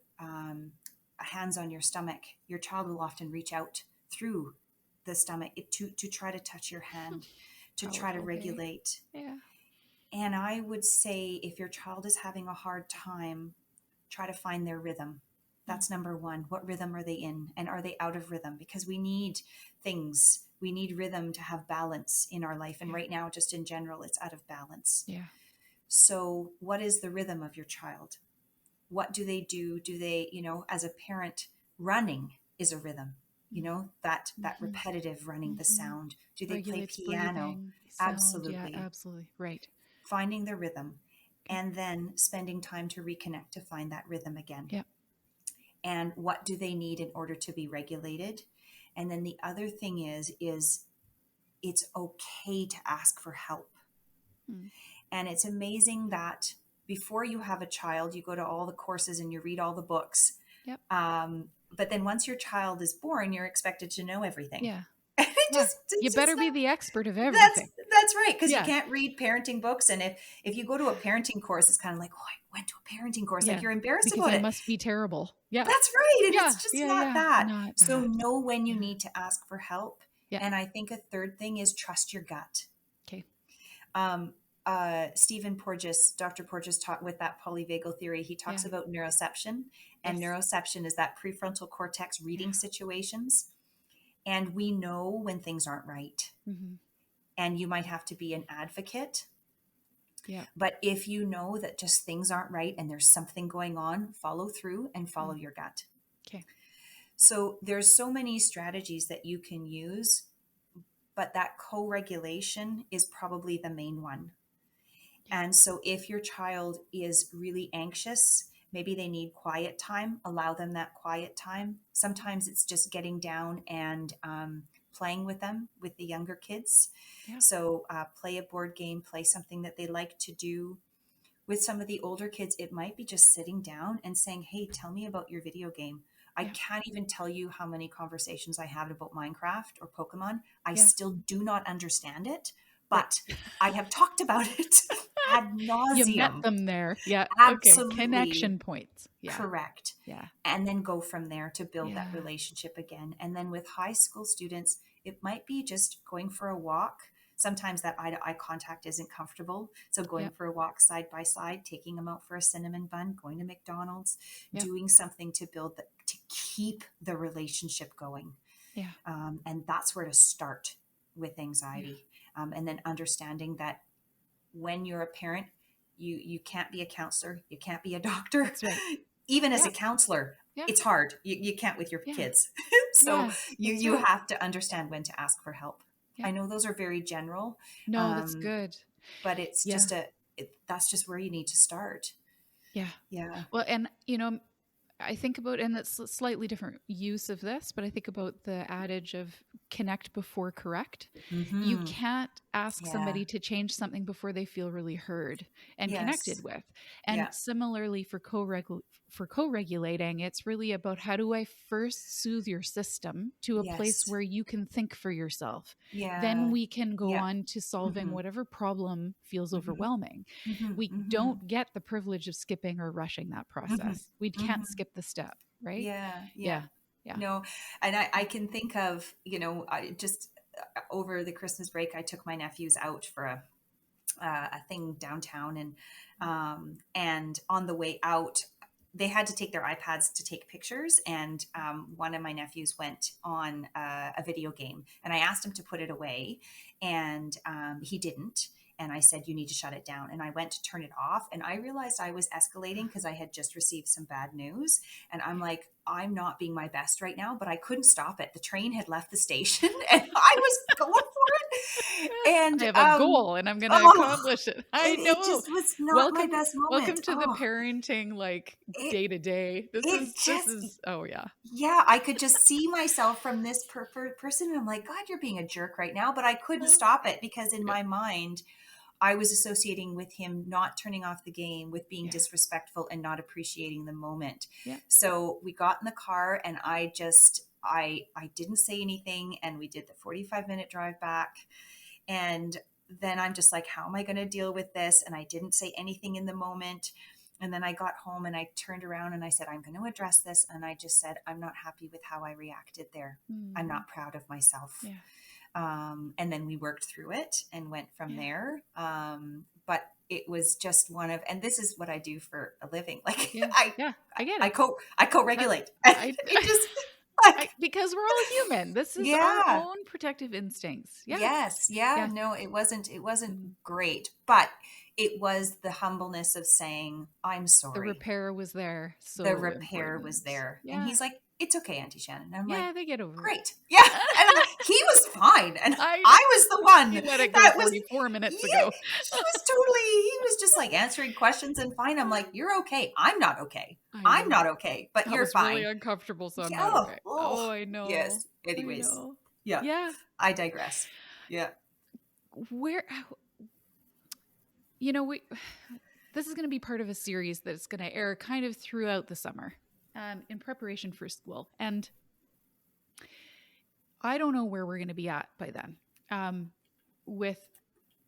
hands on your stomach, your child will often reach out through the stomach to try to touch your hand, to try to Powerful, hey? regulate. Yeah. And I would say, if your child is having a hard time, try to find their rhythm. Mm. That's number one. What rhythm are they in? And are they out of rhythm? Because we need things. We need rhythm to have balance in our life. And Yeah. right now, just in general, it's out of balance. Yeah. So, what is the rhythm of your child? What do they do? Do they, as a parent, running is a rhythm, Mm. that Mm-hmm. repetitive running, the Mm-hmm. sound. Do they play Regulates piano? breathing, sound. Yeah, Absolutely. absolutely. Right. Finding the rhythm, Okay. and then spending time to reconnect to find that rhythm again. Yeah. And what do they need in order to be regulated? And then the other thing is it's okay to ask for help. Mm. And it's amazing that before you have a child, you go to all the courses and you read all the books. Yep. But then once your child is born, you're expected to know everything. Yeah. it Yeah. just You it's just better not. be the expert of That's everything. that's right, because you Yeah. can't read parenting books, and if you go to a parenting course, it's kind of like, oh, I went to a parenting course, like Yeah. you're embarrassed Because about I it. must be terrible. Yeah. That's right, and Yeah. it's just Yeah. not Yeah. that. Not So that. know when you Yeah. need to ask for help. Yeah. And I think a third thing is trust your gut. Okay. um, Stephen Porges, Dr. Porges, taught with that polyvagal theory. He talks Yeah. about neuroception, and Yes. neuroception is that prefrontal cortex reading Yeah. situations. And we know when things aren't right. Mm-hmm. And you might have to be an advocate. Yeah. But if you know that just things aren't right and there's something going on, follow through and follow Mm. your gut. Okay. So there's so many strategies that you can use, but that co-regulation is probably the main one. Yeah. And so if your child is really anxious, maybe they need quiet time, allow them that quiet time. Sometimes it's just getting down and playing with them, with the younger kids. Yeah. So play a board game, play something that they like to do, With some of the older kids, it might be just sitting down and saying, hey, tell me about your video game. I Yeah. can't even tell you how many conversations I had about Minecraft or Pokemon. I Yeah. still do not understand it, Right. but I have talked about it ad You met nauseum. them there. Yeah. Okay. Absolutely Connection points. Yeah. correct. Yeah. And then go from there to build that Yeah. relationship again. And then with high school students, it might be just going for a walk. Sometimes that eye to eye contact isn't comfortable. So going Yep. for a walk side by side, taking them out for a cinnamon bun, going to McDonald's, Yep. doing something to build to keep the relationship going. Yeah. And that's where to start with Yeah. anxiety. And then understanding that when you're a parent, you can't be a counselor, you can't be a doctor. That's right. Even as a Yep. counselor, Yeah. it's hard. You can't with your Yeah. kids. So Yeah. That's you right. have to understand when to ask for help. Yeah. I know those are very general, No, that's um, good. but it's Yeah. just that's just where you need to start. Yeah. Yeah. Well, and I think about, and it's a slightly different use of this, but I think about the adage of connect before correct. You Mm-hmm. can't ask Yeah. somebody to change something before they feel really heard and connected Yes. with. And Yeah. similarly for co-regulating, it's really about how do I first soothe your system to a place Yes. where you can think for yourself. Then Yeah. we can go Yeah. on to solving Mm-hmm. whatever problem feels Mm-hmm. overwhelming. Mm-hmm. We Mm-hmm. don't get the privilege of skipping or rushing that Mm-hmm. process. We can't Mm-hmm. skip the step, right? Yeah. Yeah. Yeah. Yeah. No, and I can think of, I just over the Christmas break, I took my nephews out for a thing downtown, and on the way out, they had to take their iPads to take pictures, and one of my nephews went on a video game, and I asked him to put it away, and he didn't. And I said, you need to shut it down. And I went to turn it off. And I realized I was escalating because I had just received some bad news. And I'm like, I'm not being my best right now, but I couldn't stop it. The train had left the station and I was going for it. I And have a goal and I'm going to oh, accomplish it. I it know. just was not my Welcome best welcome moment. to the Oh, parenting like it day to day. This it is this just is oh yeah. yeah, I could just see myself from this person, and I'm like, God, you're being a jerk right now. But I couldn't stop it because in Yeah. my mind, I was associating with him not turning off the game with being Yeah. disrespectful and not appreciating the moment. Yeah. So we got in the car, and I didn't say anything, and we did the 45-minute drive back. And then I'm just like, how am I going to deal with this? And I didn't say anything in the moment. And then I got home and I turned around and I said, I'm going to address this. And I just said, I'm not happy with how I reacted there. I'm Mm. not proud of myself. Yeah. And then we worked through it and went from Yeah. there. But it was just and this is what I do for a living. Like Yeah. Yeah. I get I it. co-regulate. I It just like, because we're all human. This is our yeah. own protective instincts. Yeah. Yes, yeah, Yeah. no, it wasn't Mm. great, but it was the humbleness of saying, I'm The sorry. repair was there. The So repair was important. there. And Yeah. he's like, it's okay, Auntie Shannon. And I'm like, Yeah, they get over it. great. Yeah. And he was fine. And I I was the one He let it go that was, 44 minutes yeah, ago. he was just like answering questions and fine. I'm like, you're okay. I'm not okay. I I'm know. not okay, but That you're was really fine. uncomfortable, so I'm Yeah. not okay. Oh, Oh, I know. yes. I Anyways, know. yeah, Yeah. I digress. Yeah. Where you know, we this is going to be part of a series that's going to air kind of throughout the summer, in preparation for school. And I don't know where we're going to be at by then, with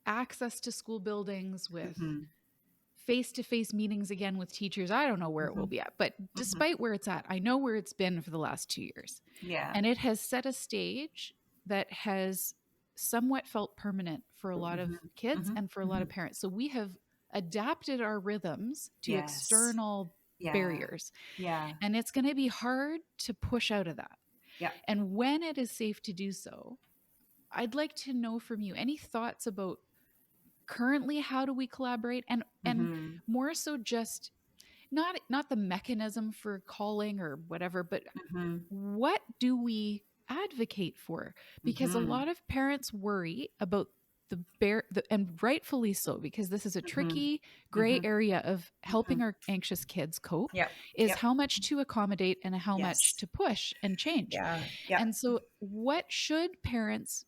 access to school buildings, with Mm-hmm. face-to-face meetings again with teachers. I don't know where it will Mm-hmm. be at, but Mm-hmm. despite where it's at, I know where it's been for the last 2 years. Yeah. And it has set a stage that has somewhat felt permanent for a lot of Mm-hmm. kids Mm-hmm. and for a lot Mm-hmm. of parents. So we have adapted our rhythms to Yes. external Yeah. barriers. Yeah. And it's going to be hard to push out of that. Yeah. And when it is safe to do so, I'd like to know from you any thoughts about currently how do we collaborate, and Mm-hmm. more so just not the mechanism for calling or whatever, but Mm-hmm. what do we advocate for? Because a Mm-hmm. lot of parents worry about and rightfully so, because this is a Mm-hmm. tricky gray Mm-hmm. area of Mm-hmm. helping our anxious kids cope, Yep. is Yep. how much to accommodate and how much Yes. to push and change. Yeah. Yeah. And so what should parents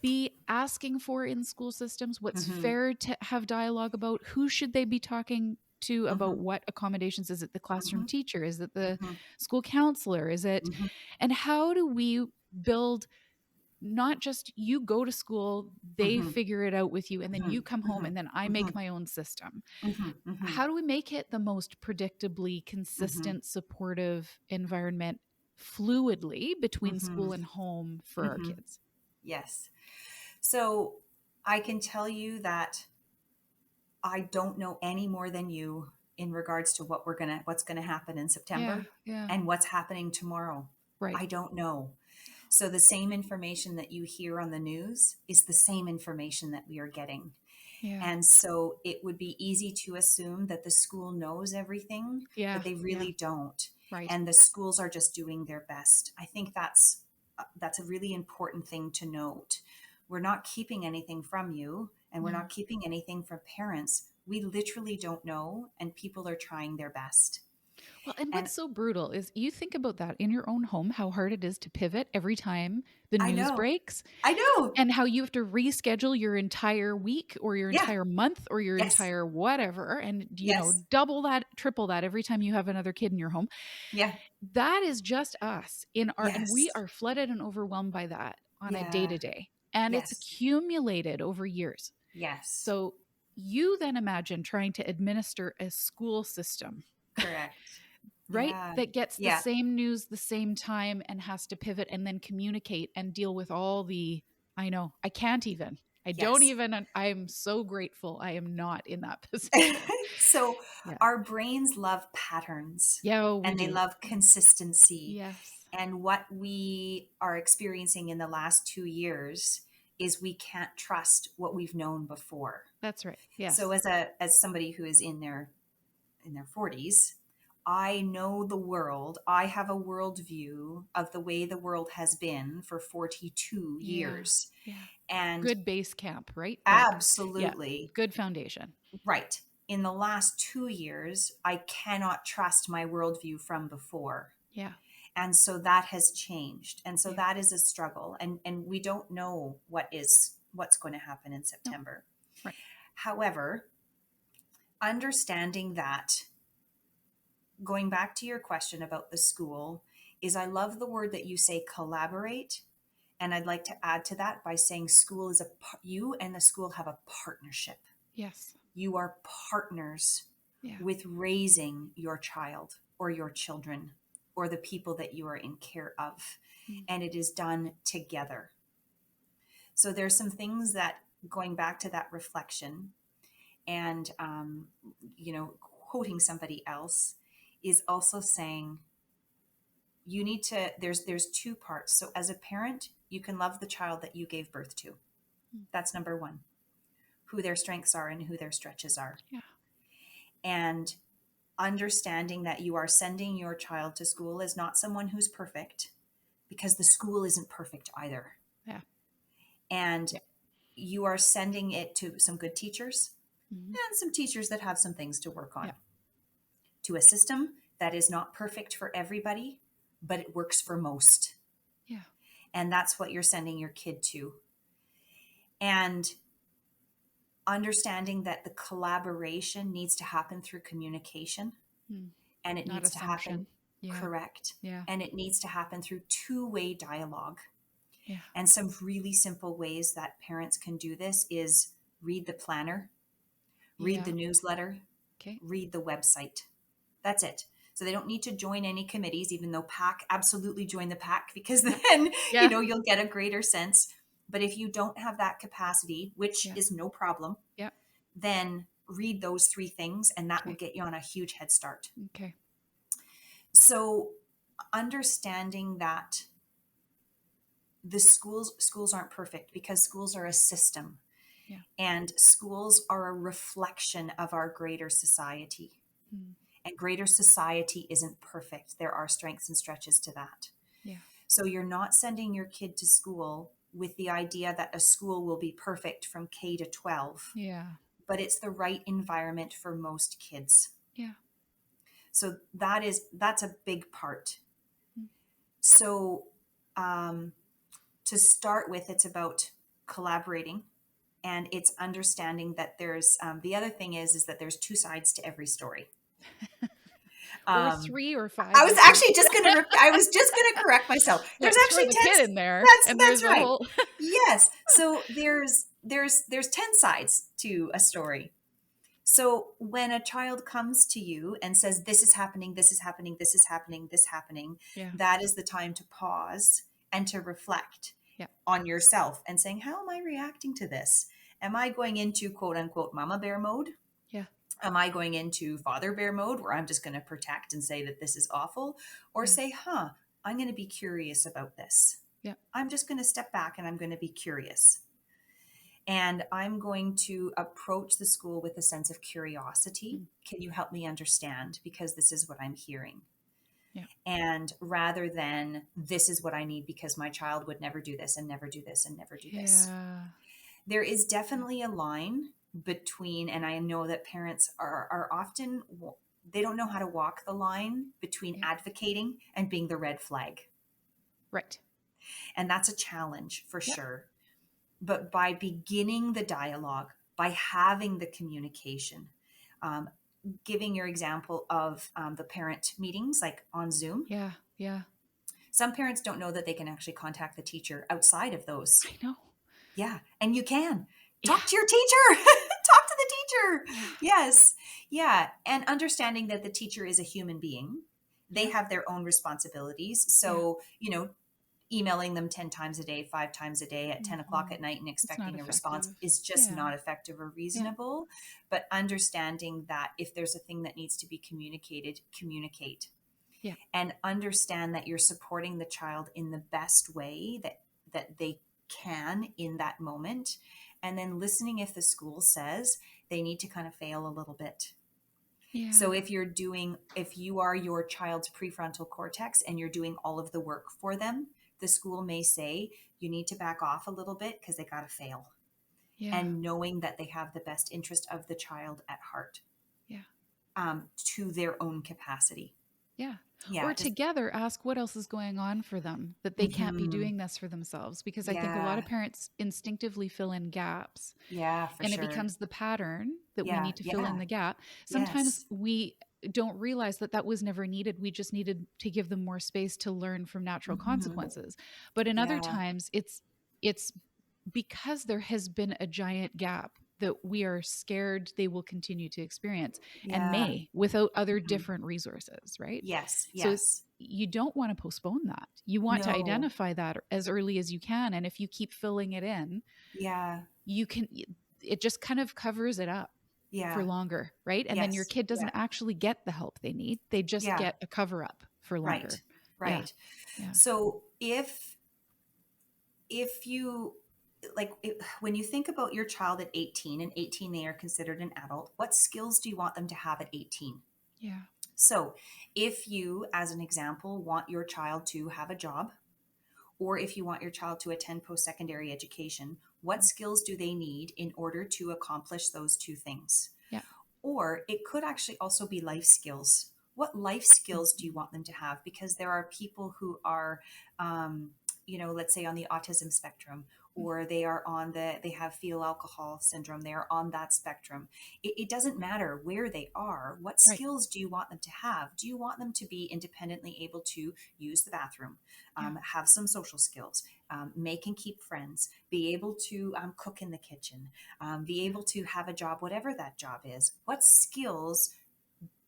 be asking for in school systems, what's Mm-hmm. fair to have dialogue about, who should they be talking to about Mm-hmm. what accommodations? Is it the classroom Mm-hmm. teacher? Is it the Mm-hmm. school counselor? Is it, Mm-hmm. and how do we build, not just you go to school, they Mm-hmm. figure it out with you, and then you come home, Mm-hmm. and then I Mm-hmm. make my own system. Mm-hmm. Mm-hmm. How do we make it the most predictably Mm-hmm. consistent, supportive environment fluidly between Mm-hmm. school and home for our Mm-hmm. kids? Yes. So I can tell you that I don't know any more than you in regards to what's gonna happen in Yeah, September yeah, and what's happening tomorrow. right. I don't know. So the same information that you hear on the news is the same information that we are getting. Yeah, And so it would be easy to assume that the school knows everything, yeah, but they yeah, really don't. right. And the schools are just doing their best. I think that's a really important thing to note. We're not keeping anything from you, and we're not No. keeping anything from parents. We literally don't know, and people are trying their best. Well, and And what's so brutal is you think about that in your own home, how hard it is to pivot every time the I news know, breaks, I know. and how you have to reschedule your entire week or your Yeah. entire month or your Yes. entire whatever, and, Yes. double that, triple that every time you have another kid in your home. Yeah. That is just us in our, and we Yes. are flooded and overwhelmed by that on a day Yeah. to day, and it's Yes. accumulated over years. Yes. So you then imagine trying to administer a school system, Correct. right? Yeah. That gets the Yeah. same news the same time and has to pivot and then communicate and deal with all the, I know, I can't even. I don't Yes. even, I'm so grateful I am not in that position. So Yeah. our brains love patterns Yeah, oh, we and they do. love consistency. Yes. And what we are experiencing in the last 2 years is we can't trust what we've known before. That's right. So Yes. as somebody who is in their 40s, I know the world. I have a worldview of the way the world has been for 42 Yeah. years. Yeah. And Good base camp, right? Like, yeah, absolutely good foundation. right. In the last 2 years, I cannot trust my worldview from before. Yeah. And so that has changed. And so Yeah. that is a struggle. And we don't know what's going to happen in No. September. Right. However, understanding that, going back to your question about the school, is I love the word that you say collaborate. And I'd like to add to that by saying school is you and the school have a partnership. Yes. You are partners Yeah. with raising your child or your children or the people that you are in care of. Mm. And it is done together. So there's some things that, going back to that reflection and, quoting somebody else, is also saying you need to, there's two parts. So as a parent, you can love the child that you gave birth to. Mm. That's number one, who their strengths are and who their stretches are. Yeah. And understanding that you are sending your child to school as not someone who's perfect, because the school isn't perfect either. Yeah. And Yeah. you are sending it to some good teachers Mhm. and some teachers that have some things to work on, Yeah. to a system that is not perfect for everybody, but it works for most. Yeah. And that's what you're sending your kid to. And understanding that the collaboration needs to happen through communication, Mm. and it Not needs to happen assumption. Yeah. correct, Yeah. and it needs to happen through two-way dialogue. Yeah. And some really simple ways that parents can do this is read the planner, read Yeah. the newsletter, Okay. read the website. That's it. So they don't need to join any committees, even though PAC, absolutely join the PAC, because Yeah. then Yeah. you'll get a greater sense. But if you don't have that capacity, which Yeah. is no problem, Yeah. then read those three things, and that will Okay. get you on a huge head start. Okay. So understanding that the schools aren't perfect, because schools are a system, Yeah. and schools are a reflection of our greater society. Mm. And greater society isn't perfect. There are strengths and stretches to that. Yeah. So you're not sending your kid to school with the idea that a school will be perfect from K to 12, Yeah. but it's the right environment for most kids. Yeah. So that's a big part. Mm. So to start with, it's about collaborating, and it's understanding that there's the other thing is that there's two sides to every story. Or Um, 3 or I 5 was if you're actually just going to, I was just going to correct myself. yeah, There's throw actually the 10. kid in there and That's there's a right. whole Yes. So there's 10 sides to a story. So when a child comes to you and says, this is happening, this is happening, this is happening, this happening, Yeah, that is the time to pause and to reflect yeah, on yourself and saying, how am I reacting to this? Am I going into quote unquote mama bear mode? yeah, Am I going into father bear mode where I'm just going to protect and say that this is awful? Or yeah, say, I'm going to be curious about this. yeah, I'm just going to step back and I'm going to be curious. And I'm going to approach the school with a sense of curiosity. mm, Can you help me understand? Because this is what I'm hearing. yeah, And rather than this is what I need because my child would never do this and never do this and never do this. yeah, There is yeah, definitely a line between, and I know that parents are often, they don't know how to walk the line between yeah. advocating and being the red flag. Right. And that's a challenge for Yep. sure. But by beginning the dialogue, by having the communication, um, giving your example of the parent meetings like on Zoom, Yeah, yeah. some parents don't know that they can actually contact the teacher outside of those. I know. Yeah, and you can Yeah, talk to your teacher. Talk to the teacher. yeah, Yes. Yeah, and understanding that the teacher is a human being. They yeah, have their own responsibilities. yeah. So, emailing them 10 times a day, 5 times a day at 10 o'clock Mhm. at night and It's not expecting a response effective. is just Yeah, not effective or yeah, reasonable. But understanding that if there's a thing that needs to be communicated, communicate, yeah, and understand that you're supporting the child in the best way that they can in that moment, and then listening if the school says they need to kind of fail a little bit. So yeah, if you are your child's prefrontal cortex and you're doing all of the work for them, the school may say you need to back off a little bit because they got to fail, yeah, and knowing that they have the best interest of the child at heart, yeah. to their own capacity. Yeah. Yeah, Or just together ask what else is going on for them that they can't be hmm doing this for themselves. Because I think a lot yeah, of parents instinctively fill in gaps yeah, for and it sure. becomes the pattern that we Yeah, need to fill in yeah, the gap. Sometimes yes. we don't realize that that was never needed. We just needed to give them more space to learn from natural Hmm. consequences. But in other Yeah, times it's because there has been a giant gap that we are scared they will continue to experience and yeah. may without other Mhm. different resources, right? Yes, So yes. you don't want to postpone that. You want to No, identify that as early as you can. And if you keep filling it in, yeah, you can, it just kind of covers it up for yeah, longer, right? And then your yes, kid yeah, doesn't actually get the help they need. They just yeah, get a cover up for right, longer. Yeah. right. Yeah. So if you when you think about your child at 18, and 18 they are considered an adult, what skills do you want them to have at 18? Yeah. So if you, as an example, want your child to have a job, or if you want your child to attend post-secondary education, what Mm. skills do they need in order to accomplish those two things? Yeah. Or it could actually also be life skills. What life skills do you Mhm. want them to have? Because there are people who are, let's say on the autism spectrum, Mm. or they have fetal alcohol syndrome. They are on that spectrum. It doesn't matter where they are. What Right. skills do you want them to have? Do you want them to be independently able to use the bathroom, Yeah. have some social skills, make and keep friends, be able to cook in the kitchen, be Yeah. able to have a job, whatever that job is? What skills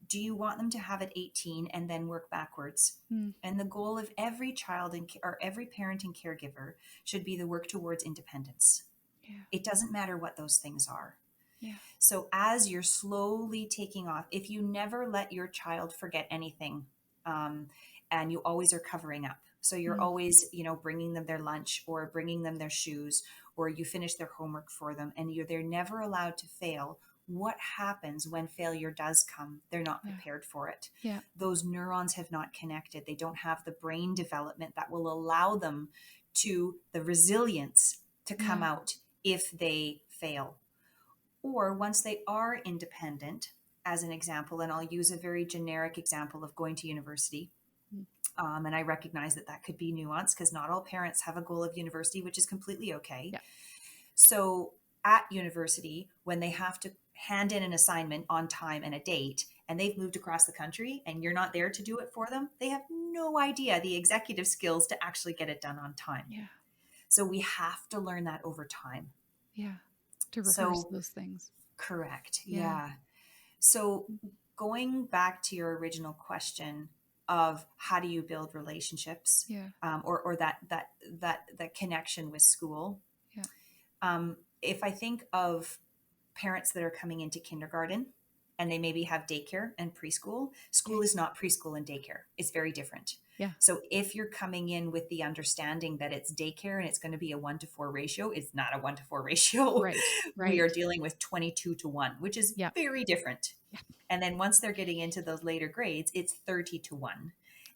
do you want them to have at 18 and then work backwards? Mm. And the goal of every child or every parent and caregiver should be the work towards independence. Yeah. It doesn't matter what those things are. Yeah. So as you're slowly taking off, if you never let your child forget anything, um, and you always are covering up. So you're Mm. always, bringing them their lunch or bringing them their shoes, or you finish their homework for them, and they're never allowed to fail. What happens when failure does come? They're not Yeah. prepared for it. Yeah. Those neurons have not connected. They don't have the brain development that will allow them to the resilience to come Yeah. out if they fail. Or once they are independent, as an example, and I'll use a very generic example of going to university. Mm. And I recognize that that could be nuanced because not all parents have a goal of university, which is completely okay. Yeah. So at university, when they have to hand in an assignment on time and a date, and they've moved across the country and you're not there to do it for them, they have no idea the executive skills to actually get it done on time. Yeah. So we have to learn that over time. Yeah. To rehearse So those things. correct. Yeah. Yeah. So going back to your original question of how do you build relationships, Yeah. or that connection with school. Yeah. If I think of parents that are coming into kindergarten and they maybe have daycare and preschool, school Okay. is not preschool and daycare. It's very different. Yeah. So if you're coming in with the understanding that it's daycare and it's going to be a 1-to-4 ratio, it's not a 1-to-4 ratio. Right. We are Right. dealing with 22-1, which is Yeah. very different. Yeah. And then once they're getting into those later grades, it's 30-1.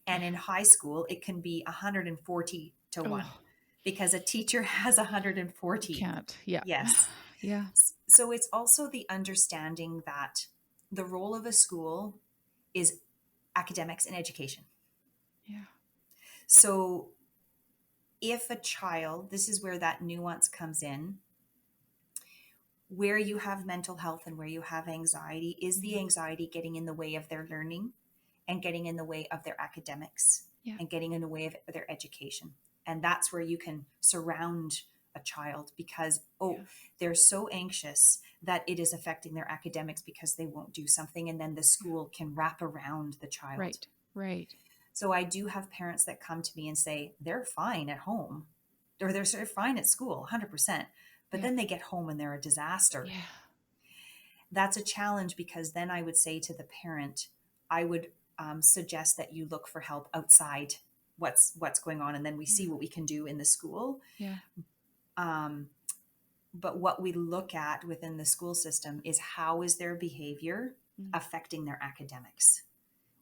And in high school, it can be 140-1 Oh, because a teacher has you 140. can't. Yeah. Yes. Yeah. So it's also the understanding that the role of a school is academics and education. Yeah. So if a child, this is where that nuance comes in, where you have mental health and where you have anxiety, is the anxiety getting in the way of their learning and getting in the way of their academics Yeah. and getting in the way of their education? And that's where you can surround a child because, Yeah. they're so anxious that it is affecting their academics because they won't do something. And then the school can wrap around the child. Right. Right. So I do have parents that come to me and say they're fine at home or they're sort of fine at school, 100%. But Yeah. then they get home and they're a disaster. Yeah. That's a challenge because then I would say to the parent, I would suggest that you look for help outside what's going on, and then we see what we can do in the school. Yeah. But what we look at within the school system is how is their behavior affecting their academics?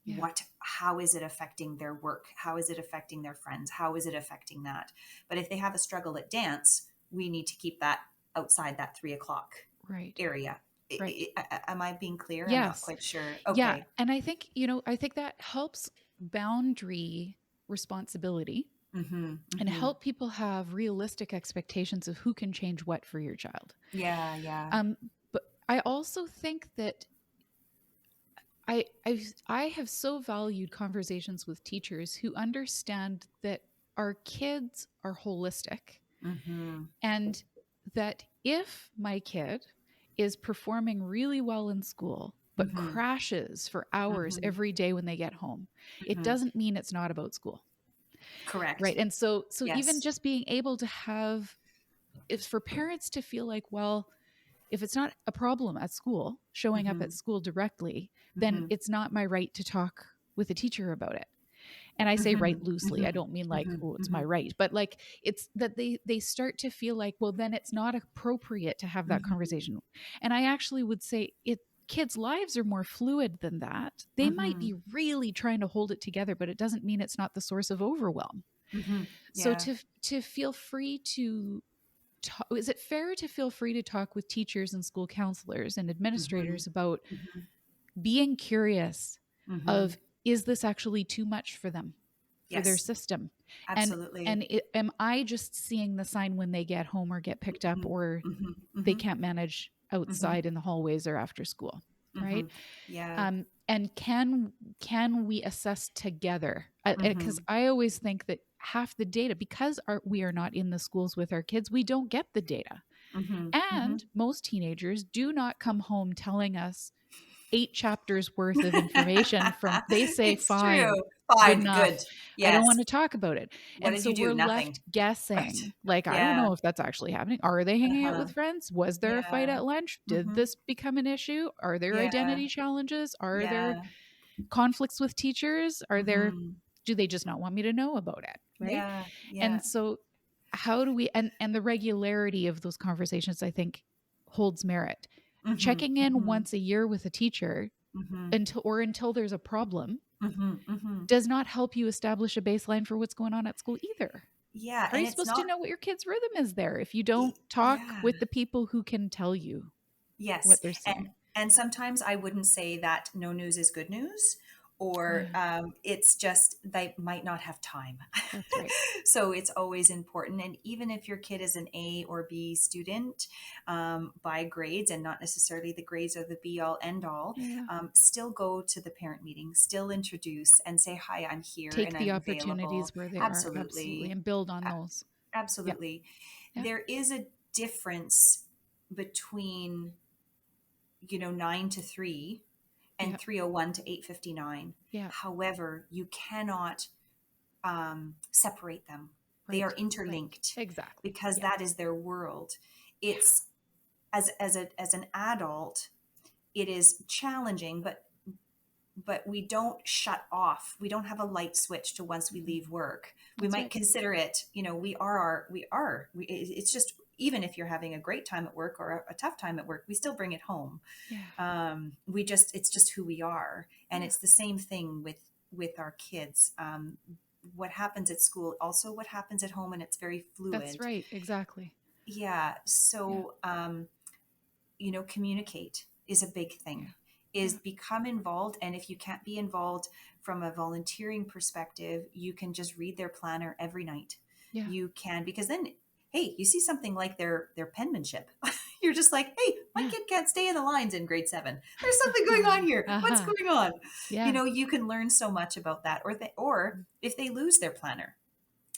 Yeah. How is it affecting their work? How is it affecting their friends? How is it affecting that? But if they have a struggle at dance, we need to keep that outside that 3 o'clock Right. area. Right. Am I being clear? I'm not Yes. quite sure. Yeah. Okay. And I think that helps boundary responsibility Mm-hmm, and mm-hmm. help people have realistic expectations of who can change what for your child. Yeah, yeah. But I also think that I have so valued conversations with teachers who understand that our kids are holistic Mm-hmm, and that if my kid is performing really well in school but mm-hmm, crashes for hours mm-hmm, every day when they get home, it mm-hmm. doesn't mean it's not about school. Correct. Right. And so even Yes. just being able to have, it's for parents to feel like, well, if it's not a problem at school, showing up Mm-hmm, at school directly, then mm-hmm, it's not my right to talk with a teacher about it. And I say right mm-hmm, loosely. I mm-hmm, don't mean like, oh, it's mm-hmm, my right, but like it's that they start to feel like, well, then it's not appropriate to have that mm-hmm, conversation. And I actually would say kids' lives are more fluid than that. They might mm-hmm, be really trying to hold it together, but it doesn't mean it's not the source of overwhelm. mm-hmm. So Yeah. to feel free to is it fair to feel free to talk with teachers and school counselors and Mm-hmm, administrators about mm-hmm, being curious mm-hmm. of, is this actually too much for them, for their Yes, system? and absolutely. and am I just seeing the sign when they get home or get picked up, or Mm-hmm, they mm-hmm, can't manage mm-hmm, outside in the hallways or after school, mm-hmm. right? Yeah. And can we assess together? Mm-hmm, Because I always think that half the data, because we are not in the schools with our kids, we don't get the data. mm-hmm, mm-hmm. And most teenagers do not come home telling us 8 chapters worth of information from, they say, It's true. fine, good Fine. Good. enough. I don't Yes. want to talk about it. What And did so you do? we're Nothing. left Right. guessing. Like, I don't Yeah. know if that's actually happening. Are they hanging out Uh-huh. with friends? Was there a fight Yeah. at lunch? Did Mm-hmm. this become an issue? Are there Yeah. identity challenges? Are there Yeah. conflicts with teachers? Mm-hmm. Do they just not want me to know about it? Right. Yeah. Yeah. And so how do we, and the regularity of those conversations, I think, holds merit. Mm-hmm. Checking in Mm-hmm. once a year with a teacher Mm-hmm. until there's a problem Mm-hmm. Mm-hmm. does not help you establish a baseline for what's going on at school either. Yeah. How are And you it's supposed to not, know what your kid's rhythm is there if you don't talk yeah. with the people who can tell you Yes. what they're seeing? And sometimes I wouldn't say that no news is good news, or Yeah, it's just they might not have time. that's right. So it's always important. And even if your kid is an A or B student, by grades, and not necessarily the grades are the be all end all, Yeah. still go to the parent meeting, still introduce and say, hi, I'm here Take and the I'm available. opportunities where they are, absolutely, Absolutely. and build on A- those. Yeah, Absolutely. yeah, There is a difference between, 9 to 3 and yeah, 301 to 8:59. yeah. However, you cannot separate them. They are Right, right. interlinked Exactly. because Yeah, that is their world. yeah, It's as an adult, it is challenging, but we don't shut off. We don't have a light switch to once we mhm, leave work. We that's might right. consider it, it's just, even if you're having a great time at work or a tough time at work, we still bring it home. Yeah, It's just who we are. And yeah. it's the same thing with our kids. What happens at school, also what happens at home, and it's very That's fluid. right, exactly. Yeah. Yeah, So, communicate is a big yeah, thing, is yeah, become involved. And if you can't be involved from a volunteering perspective, you can just read their planner every night. yeah, You can, because then, hey, you see something like their penmanship. You're just like, hey, my yeah. kid can't stay in the lines in grade 7. There's something going on here. What's Uh-huh. going on? Yeah. You can learn so much about that. Or if they lose their planner,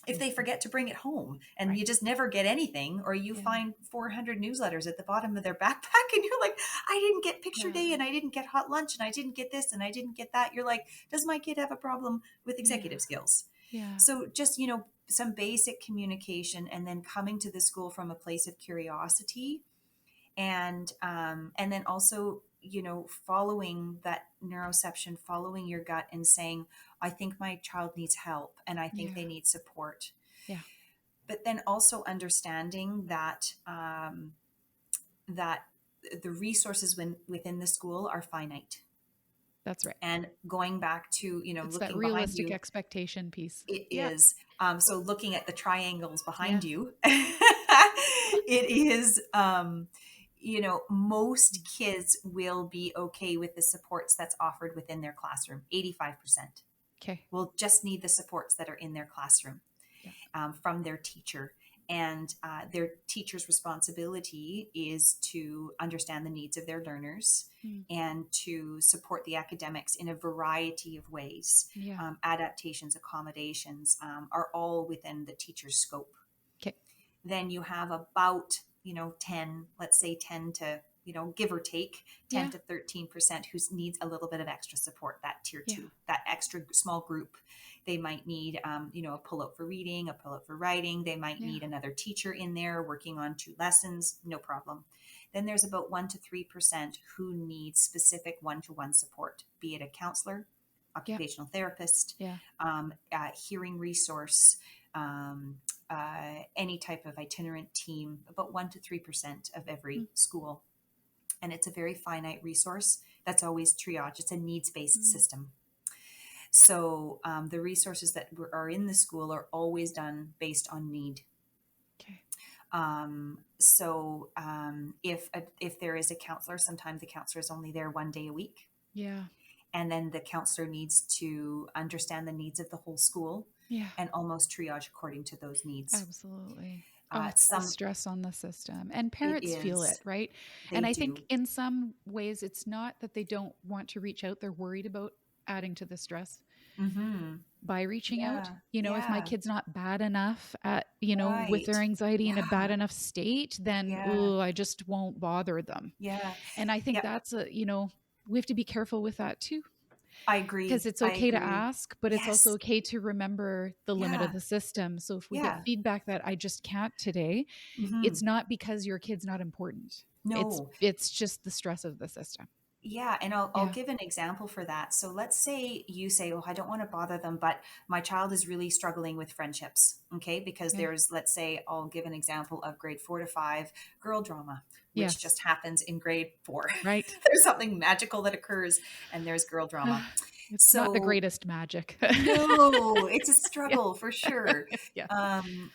if they Mhm. forget to bring it home and Right. you just never get anything, or you Yeah, find 400 newsletters at the bottom of their backpack and you're like, I didn't get picture yeah, day and I didn't get hot lunch and I didn't get this and I didn't get that. You're like, does my kid have a problem with yeah, executive skills? yeah. So just, some basic communication, and then coming to the school from a place of curiosity, and then also, following that neuroception, following your gut and saying, I think my child needs help and I think Yeah, they need support. yeah, But then also understanding that the resources within the school are finite. that's right. And going back to, It's that looking behind realistic you, expectation piece. it Yeah, is, so looking at the triangles yeah, behind you, it is, mm, most kids will be okay with the supports that's offered within their classroom. 85% 'kay. will just need the supports that are in their classroom, Yeah, from their teacher. And their teacher's responsibility is to understand the needs of their learners mm, and to support the academics in a variety of ways. yeah, Adaptations, accommodations, are all within the teacher's scope. 'kay. Then you have about, 10, let's say 10 to, give or take 10 Yeah, to 13% who needs a little bit of extra support, that tier yeah, 2, that extra small group. They might need, a pull out for reading, a pull out for writing. They might yeah, need another teacher in there working on 2 lessons, no problem. Then there's about 1 to 3% who need specific one-to-one support, be it a counselor, yeah, occupational therapist, yeah, hearing resource, any type of itinerant team, about 1 to 3% of every mm, school. And it's a very finite resource that's always triage. It's a needs based mm, system. So the resources that are in the school are always done based on need. 'kay. If there is a counselor, sometimes the counselor is only there 1 day a week, Yeah, and then the counselor needs to understand the needs of the whole school yeah, and almost triage according to those needs. absolutely. Oh, it's the Some stress on the system, and It parents feel it, is, right? they And I think do. in some ways, it's not that they don't want to reach out, they're worried about adding to the stress Mm-hmm. by reaching out. Yeah, If my yeah, kid's not bad enough at, with their right. anxiety in a bad Yeah, enough state, then, yeah, oh, I just won't bother them. yeah, And I think yep. that's we have to be careful with that too, I because agree. it's I okay to agree. ask, but it's also Yes. okay to remember the limit of Yeah, the system. So if we get yeah. feedback that I just can't today, Mm-hmm. it's not because your kid's not important. It's No. it's just the stress of the system. Yeah, and I'll Yeah. give an example for that. So let's say you say, "Oh, I don't want to bother them, but my child is really struggling with friendships." Okay, because Yeah. let's say, I'll give an example of grade 4 to 5 girl drama, which Yes. just happens in grade 4. Right. There's something magical that occurs, and there's girl drama. It's not the So greatest magic. no, it's a Yeah. struggle for sure. Yeah.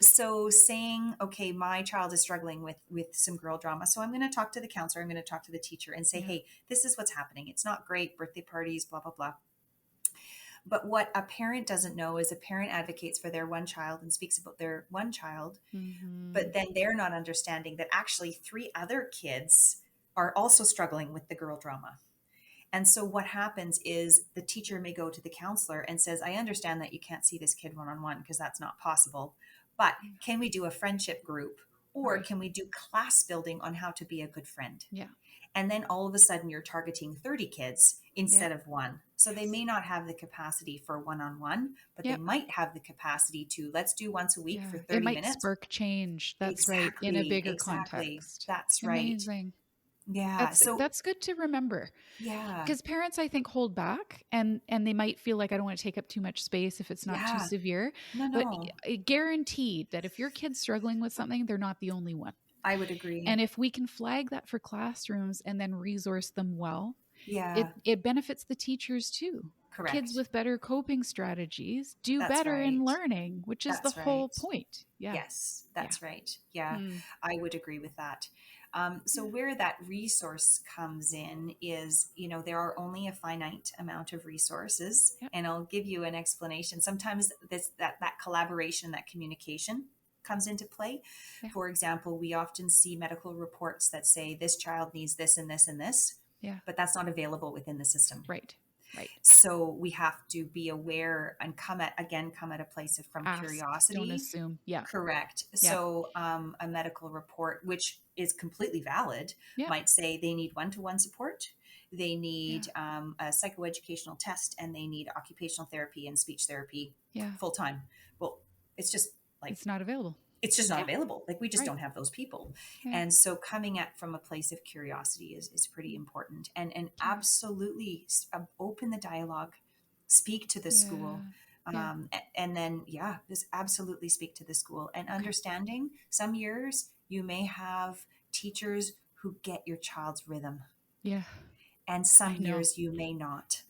So saying, okay, my child is struggling with some girl drama. So I'm going to talk to the counselor. I'm going to talk to the teacher and say, Yeah. hey, this is what's happening. It's not great. Birthday parties, blah, blah, blah. But what a parent doesn't know is a parent advocates for their one child and speaks about their one child, Mm-hmm. but then they're not understanding that actually three other kids are also struggling with the girl drama. And so what happens is the teacher may go to the counselor and says, I understand that you can't see this kid one-on-one because that's not possible, but can we do a friendship group, or Right. can we do class building on how to be a good friend? Yeah. And then all of a sudden you're targeting 30 kids Yeah. instead of one. So they Yes. may not have the capacity for one-on-one, but they Yep. might have the capacity to, let's do once a week Yeah. for It 30 might minutes. spark change. That's right. In a Exactly, bigger exactly. context. That's right. Amazing. Yeah. That's So, that's good to remember. yeah, Because parents, I think, hold back and they might feel like I don't want to take up too much space if it's not too yeah. severe. No, But no, guaranteed that if your kid's struggling with something, they're not the only one. I would agree. And if we can flag that for classrooms and then resource them well, Yeah, it benefits the teachers too. Kids correct. with better coping strategies do That's better in right. learning, which is the That's whole right. point. Yeah. Yes, Yeah. that's right. Yeah, Mm. I would agree with that. So Yeah. where that resource comes in is, there are only a finite amount of resources, Yeah. and I'll give you an explanation. Sometimes that collaboration, that communication comes into play. Yeah. For example, we often see medical reports that say this child needs this and this and this, Yeah. but that's not available within the system. Right. Right. So we have to be aware and come at a place of from Ask, don't curiosity. assume. Yeah. Correct. Yeah. So a medical report, which is completely valid, Yeah. might say they need one-to-one support, they Yeah. need a psychoeducational test, and they need occupational therapy and speech therapy Yeah. full time. Well, it's just like It's not available. it's just not Yeah. available. Like we just Right. don't have those people. Yeah. And so coming at from a place of curiosity is pretty important. And Yeah. absolutely open the dialogue, speak to the school. Yeah. Yeah. And then, yeah, just absolutely speak to the school and Okay. understanding some years you may have teachers who get your child's rhythm, Yeah. and I some know. years you may not.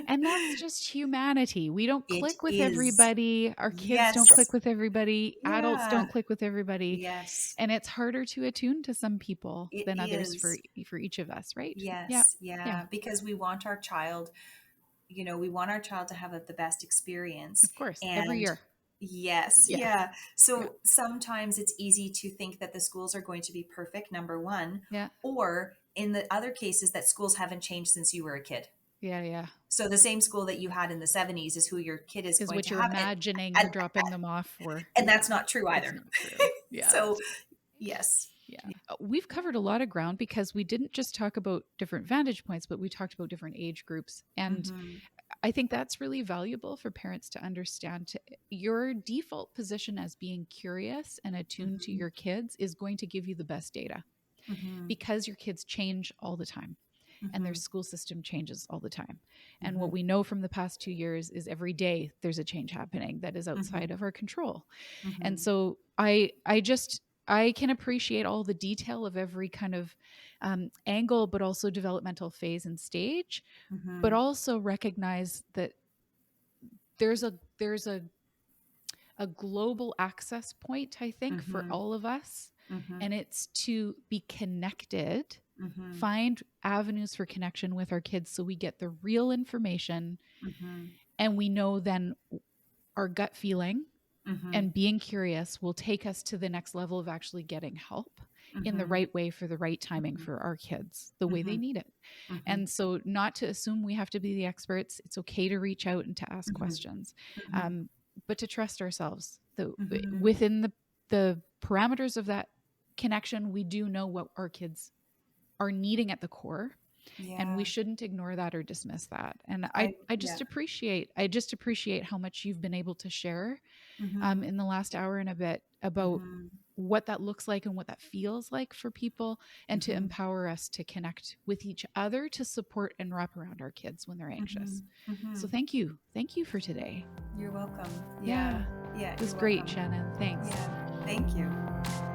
And that's just humanity. We don't It click with is. everybody. Our kids don't click Yes. with everybody. Adults Yeah. don't click with everybody. Yes. And it's harder to attune to some people It than others is. for each of us, right? Yeah. Yes, Yeah. yeah, because we want our child, we want our child to have the best experience. Of course. Every And year. yes, Yeah. yeah. Yeah. So sometimes it's easy to think that the schools are going to be perfect, number one, Yeah. or in the other cases that schools haven't changed since you were a kid. Yeah. Yeah. So the same school that you had in the 70s is who your kid is Is going what to you're have. imagining you're And, dropping them off for. and that's not true It's either. not true. Yeah. So, yes. Yeah. We've covered a lot of ground because we didn't just talk about different vantage points, but we talked about different age groups. And Hmm. I think that's really valuable for parents to understand. Your default position as being curious and attuned to Hmm. your kids is going to give you the best data Hmm. because your kids change all the time and their Hmm. school system changes all the time. And what Hmm. we know from the past 2 years is every day there's a change happening that is outside of our control. And Hmm. so I can appreciate all the detail of every kind of angle, but also developmental phase and stage, but Hmm. also recognize that there's a global access point, I think, for Hmm. all of us, Hmm. and it's to be connected, Hmm. find avenues for connection with our kids so we get the real information, Hmm. and we know then our gut feeling Hmm. and being curious will take us to the next level of actually getting help in the Hmm. right way for the right timing for our kids, the way they Hmm. need it. Hmm. And so, not to assume we have to be the experts. It's okay to reach out and to ask Hmm. questions, Hmm. um, but to trust ourselves. Hmm. Within the parameters of that connection, we do know what our kids are needing at the core, and we Yeah. shouldn't ignore that or dismiss that. And I, I I yeah. just appreciate I just appreciate how much you've been able to share Hmm. in the last hour and a bit about Hmm. what that looks like and what that feels like for people, and to Hmm. empower us to connect with each other to support and wrap around our kids when they're Hmm. anxious. Hmm. So thank you. Thank you for today. You're welcome. Yeah, Yeah. Yeah, it was you're great, welcome. Shannon. Thanks. Yeah. Thank you.